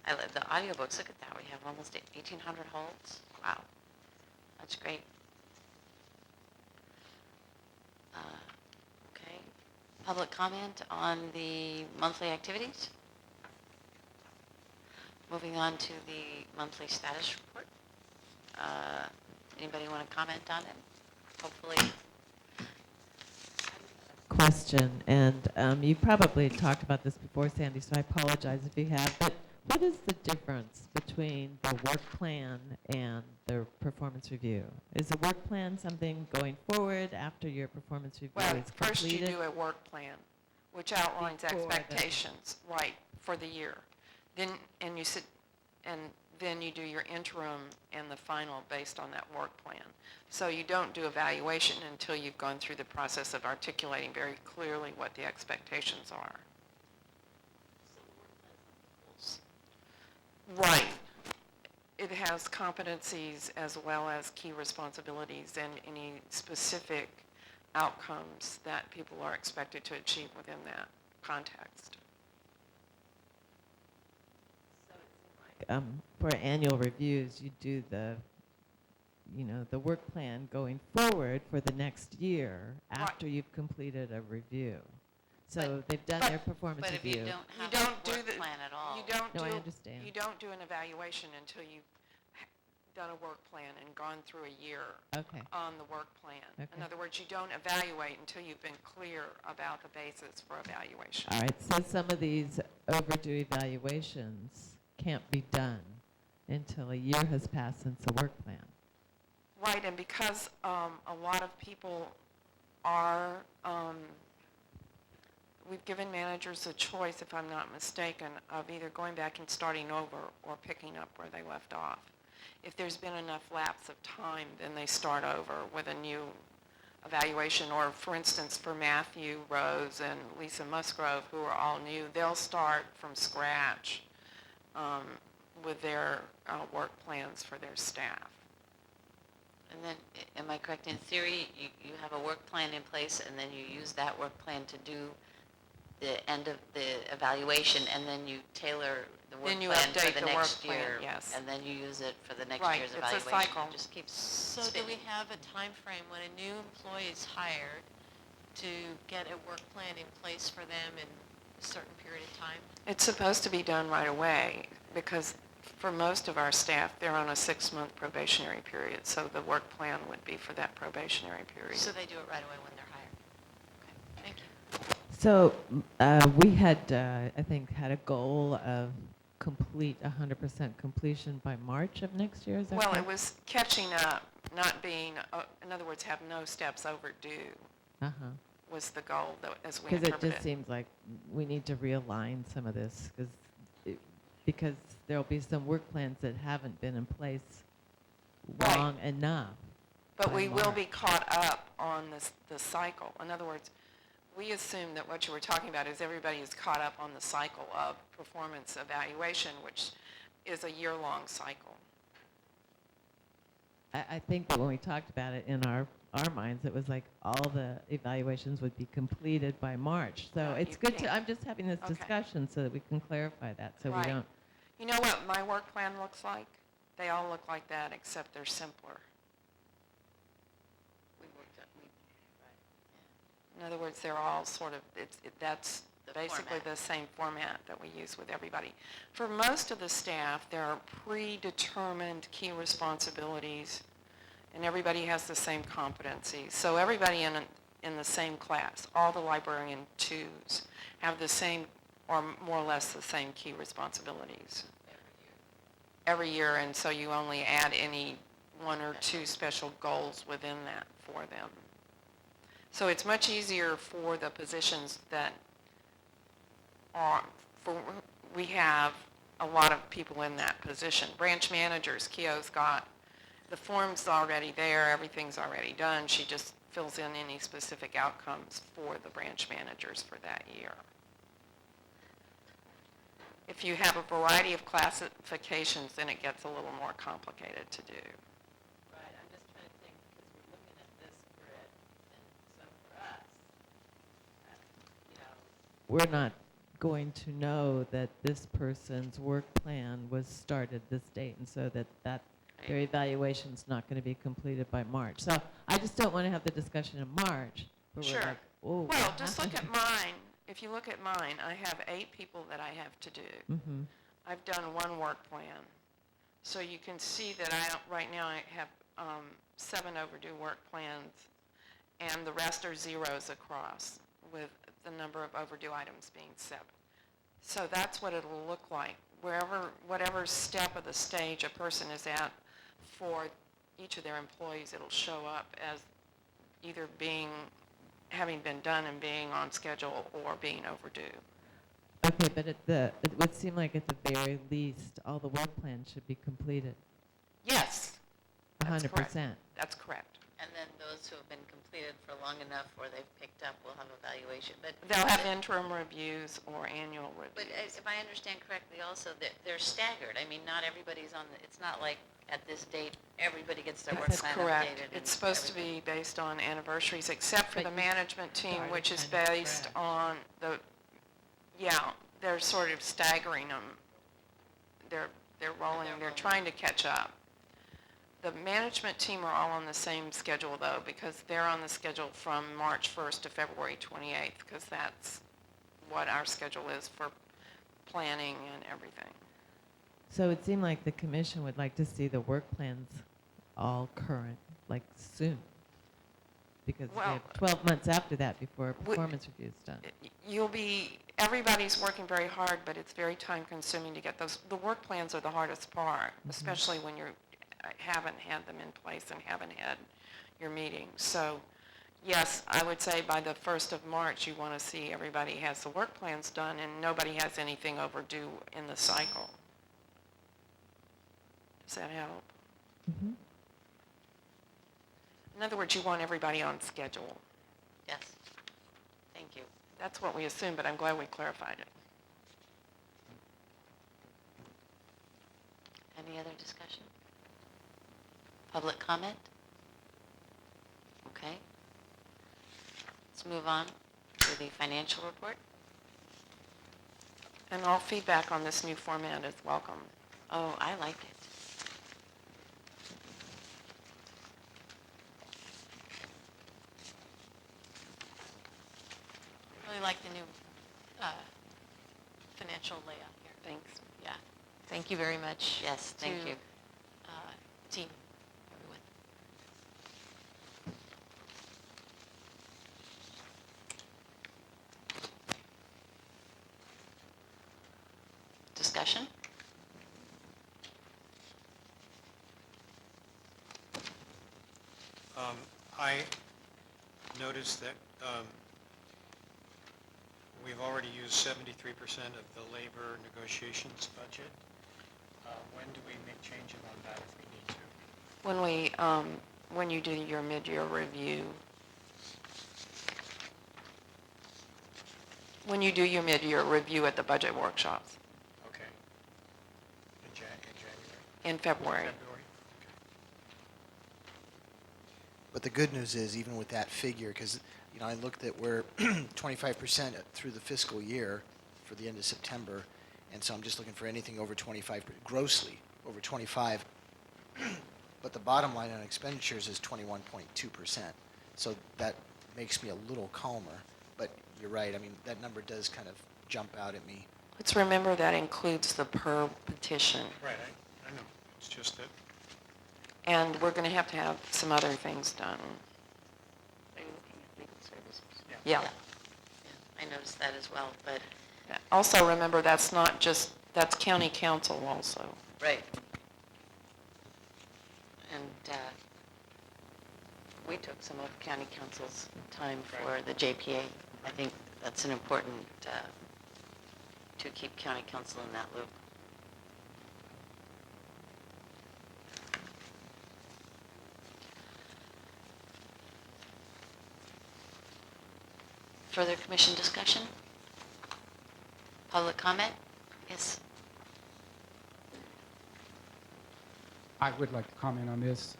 The audiobooks, look at that. We have almost 1,800 holds. Wow, that's great. Okay, public comment on the monthly activities? Moving on to the monthly status report. Anybody want to comment on it? Hopefully. Question, and you probably talked about this before, Sandy, so I apologize if you have, but what is the difference between the work plan and the performance review? Is the work plan something going forward after your performance review Well, is first you completed? do a work plan, which outlines Before the- expectations, right, for the year. Then, and you sit, and then you do your interim and the final based on that work plan. So you don't do evaluation until you've gone through the process of articulating very clearly what the expectations are. Right. It has competencies as well as key responsibilities and any specific outcomes that people are expected to achieve within that context. For annual reviews, you do the work plan going forward for the next year after you've completed a review. So they've done their performance But if you review. don't You have don't a do work the plan at all. You don't No, I do. understand. You don't do an evaluation until you've done a work plan and gone through a year Okay. on the work plan. In Okay. other words, you don't evaluate until you've been clear about the basis for evaluation. All right, so some of these overdue evaluations can't be done until a year has passed since the work plan. Right, and because a lot of people are, we've given managers a choice, if I'm not mistaken, of either going back and starting over or picking up where they left off. If there's been enough lapse of time, then they start over with a new evaluation. Or, for instance, for Matthew Rose and Lisa Musgrove, who are all new, they'll start from scratch with their work plans for their staff. And then, am I correct, in theory, you have a work plan in place, and then you use that work plan to do the end of the evaluation, and then you tailor the work Then you plan for update the the work next plan, year. yes. And then you use it for the next Right, year's it's a evaluation. cycle. It just keeps So do we spinning. have a time frame when a new employee is hired to get a work plan in place for them in a certain period of time? It's supposed to be done right away because for most of our staff, they're on a 6-month probationary period. So the work plan would be for that probationary period. So they do it right away when they're hired? Okay, thank you. So we had, I think, had a goal of complete 100% completion by March of next year. Is that Well, it correct? was catching up, not being, in other words, have no steps overdue Uh-huh. was the goal, as we Because it interpreted just seems like we need to realign some of this, because there'll be some work plans that haven't been in place Right. long enough. But by we will be March. caught up on the cycle. In other words, we assume that what you were talking about is everybody is caught up on the cycle of performance evaluation, which is a year-long cycle. I think that when we talked about it in our minds, it was like all the evaluations would be completed by March. So No, it's you good to, can't. I'm just having this Okay. discussion so that we can clarify that, so Right. we don't. You know what my work plan looks like? They all look like that, except they're simpler. In other words, they're all sort of, that's The basically format. the same format that we use with everybody. For most of the staff, there are predetermined key responsibilities, and everybody has the same competencies. So everybody in the same class, all the librarian twos, have the same, or more or less the same key responsibilities. Every year, and so you only add any one or two special goals within that for them. So it's much easier for the positions that are, we have a lot of people in that position. Branch managers, Keo's got the form's already there, everything's already done. She just fills in any specific outcomes for the branch managers for that year. If you have a variety of classifications, then it gets a little more complicated to do. Right, I'm just trying to think, because we're looking at this grid, and so for us, we're not going to know that this person's work plan was started this date, and so that their evaluation's not going to be completed by March. So I just don't want to have the discussion in March, where Sure. we're like, oh. Well, just look at mine. If you look at mine, I have 8 people that I have to do. Mm-hmm. I've done one work plan. So you can see that right now I have 7 overdue work plans, and the rest are zeros across, with the number of overdue items being 7. So that's what it'll look like. Whatever step of the stage a person is at for each of their employees, it'll show up as either having been done and being on schedule or being overdue. Okay, but it would seem like at the very least, all the work plans should be completed. Yes. That's 100%. correct. That's correct. And then those who have been completed for long enough where they've picked up will have evaluation. But They'll have interim reviews or annual But reviews. if I understand correctly also, they're staggered. I mean, not everybody's it's not like at this date, everybody gets their work That's plan correct. updated. and It's supposed to everything. be based on anniversaries, except for But the you management team, started which is kind of based fresh. on they're sort of staggering them. They're rolling, they're trying to catch up. The management team are all on the same schedule, though, because they're on the schedule from March 1st to February 28th, because that's what our schedule is for planning and everything. So it seemed like the commission would like to see the work plans all current, like soon. Because we Well, have 12 months after that before a we- performance review's done. Everybody's working very hard, but it's very time consuming to get those. The work plans are the hardest part, especially when you haven't had them in place and haven't had your meetings. So yes, I would say by the 1st of March, you want to see everybody has the work plans done and nobody has anything overdue in the cycle. Does that help? Mm-hmm. In other words, you want everybody on schedule. Yes. Thank you. That's what we assume, but I'm glad we clarified it. Any other discussion? Public comment? Okay. Let's move on to the financial report. And all feedback on this new format is welcome. Oh, I like it. Really like the new financial layout here. Thanks. Yeah. Thank you very much. Yes, thank to, you. Team, everyone. I noticed that we've already used 73% of the labor negotiations budget. When do we make changes on that if we need to? When you do your mid-year review. When you do your mid-year review at the budget workshops Okay. In January? in February. February? But the good news is, even with that figure, because I looked at we're 25% through the fiscal year for the end of September, and so I'm just looking for anything over 25, grossly over 25. But the bottom line on expenditures is 21.2%. So that makes me a little calmer. But you're right. I mean, that number does kind of jump out at me. Let's remember that includes the per petition. Right, I know. It's just that And we're going to have some other things done. Are you looking at legal services? Yeah. I noticed that as well, but. Also remember, that's county council also. Right. And we took some of county council's time for the JPA. I think that's an important, to keep county council in that loop. Further commission discussion? Public comment? Yes. I would like to comment on this.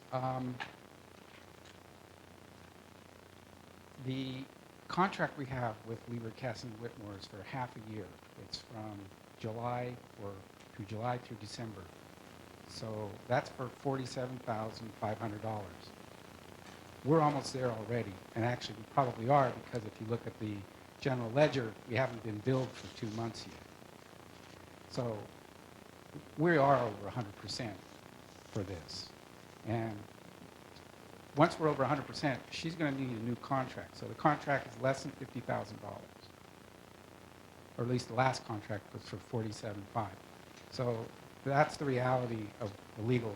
The contract we have with Lieber, Cass and Whitmore is for half a year. It's from July through December. So that's for $47,500. We're almost there already, and actually we probably are, because if you look at the general ledger, we haven't been billed for 2 months yet. So we are over 100% for this. And once we're over 100%, she's going to need a new contract. So the contract is less than $50,000. Or at least the last contract was for $47,500. So that's the reality of the legal.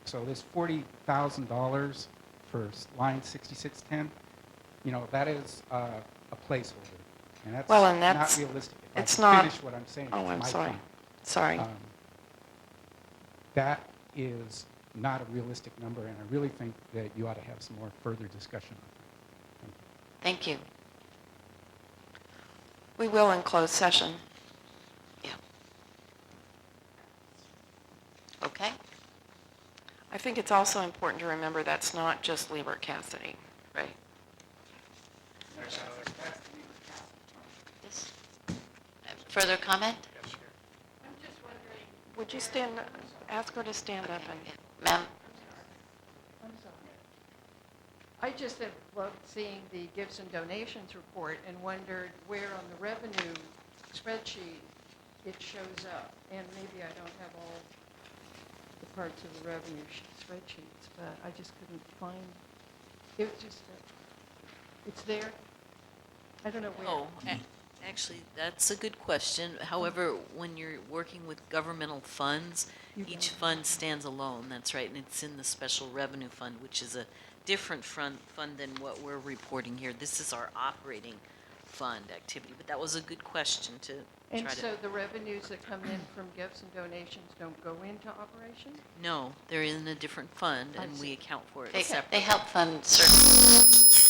So this $40,000 for line 6610, that is a placeholder. And that's, not realistic. If It's I not. finish what I'm saying. Oh, I'm my sorry. point. Sorry. That is not a realistic number, and I really think that you ought to have some more further discussion on it. Thank you. We will in closed session. Yeah. Okay. I think it's also important to remember that's not just Lieber Cassidy. Right. there's another. Yes. Further comment? Yes, here. Would you ask her to stand up and... Ma'am? I'm sorry. I just have loved seeing the Gibson donations report and wondered where on the revenue spreadsheet it shows up. And maybe I don't have all the parts of the revenue spreadsheets, but I just couldn't find, it was just, it's there. I don't know where. Oh, actually, that's a good question. However, when you're working with governmental funds, each fund stands alone, that's right, and it's in the special revenue fund, which is a different fund than what we're reporting here. This is our operating fund activity, but that was a good question to try And to... so the revenues that come in from gifts and donations don't go into operations? No, they're in a different fund, I and see. we account for it They separately. help fund certain.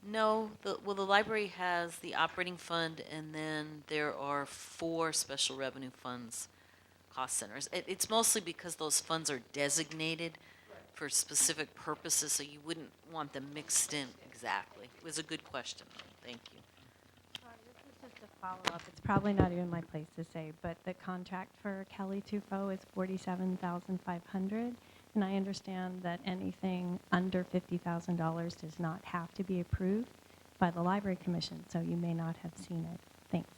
No, the library has the operating fund, and then there are 4 special revenue funds, cost centers. It's mostly because those funds are designated for specific purposes, so you wouldn't want them mixed in exactly. It was a good question, thank you. Sorry, this is just a follow-up. It's probably not even my place to say, but the contract for Kelly Tufo is $47,500. And I understand that anything under $50,000 does not have to be approved by the Library Commission, so you may not have seen it. Thanks.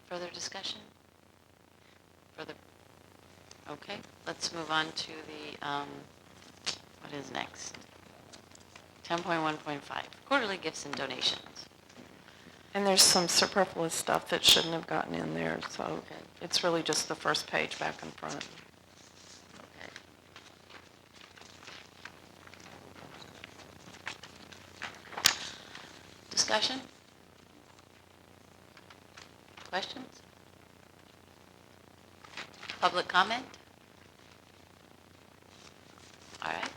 Further discussion? Further? Okay, let's move on to the, what is next? 10.1.5, quarterly gifts and donations. And there's some superfluous stuff that shouldn't have gotten in there, so Okay. it's really just the first page back and front. Okay. Discussion? Questions? Public comment? All right.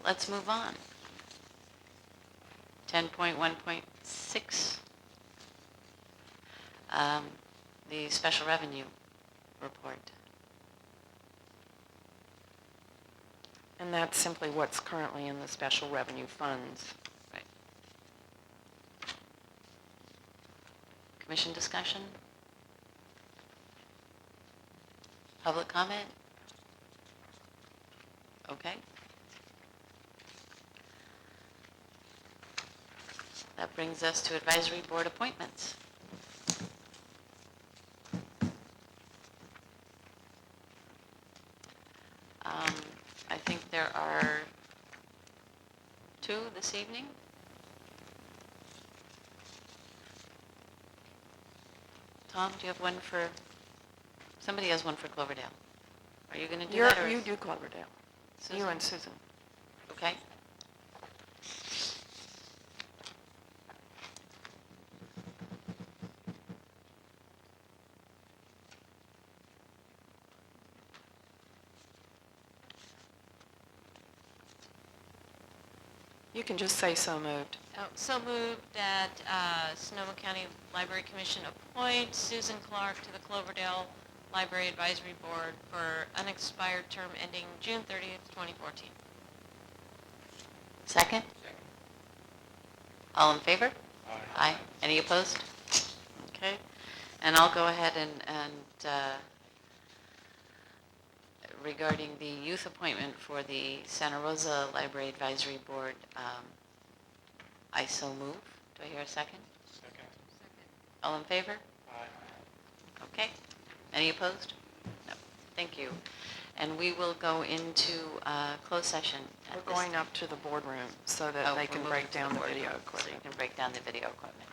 Let's move on. 10.1.6, the special revenue report. And that's simply what's currently in the special revenue funds. Right. Commission discussion? Public comment? Okay. That brings us to advisory board appointments. I think there are 2 this evening. Tom, do you have one for, somebody has one for Cloverdale. Are you going to do that? Or You do Cloverdale. Susan? You and Susan. Okay. You can just say so moved. So moved that Sonoma County Library Commission appoint Susan Clark to the Cloverdale Library Advisory Board for unexpired term ending June 30th, 2014. Second? All in favor? Aye. Any opposed? Okay. And I'll go ahead and regarding the youth appointment for the Santa Rosa Library Advisory Board, I so move. Do I hear a second? Second. All in favor? Aye. Okay. Any opposed? No. Thank you. And we will go into closed session. at We're this going up to the boardroom so that Oh, they we're can moving break to the down the boardroom, video So equipment. you can break down the video equipment.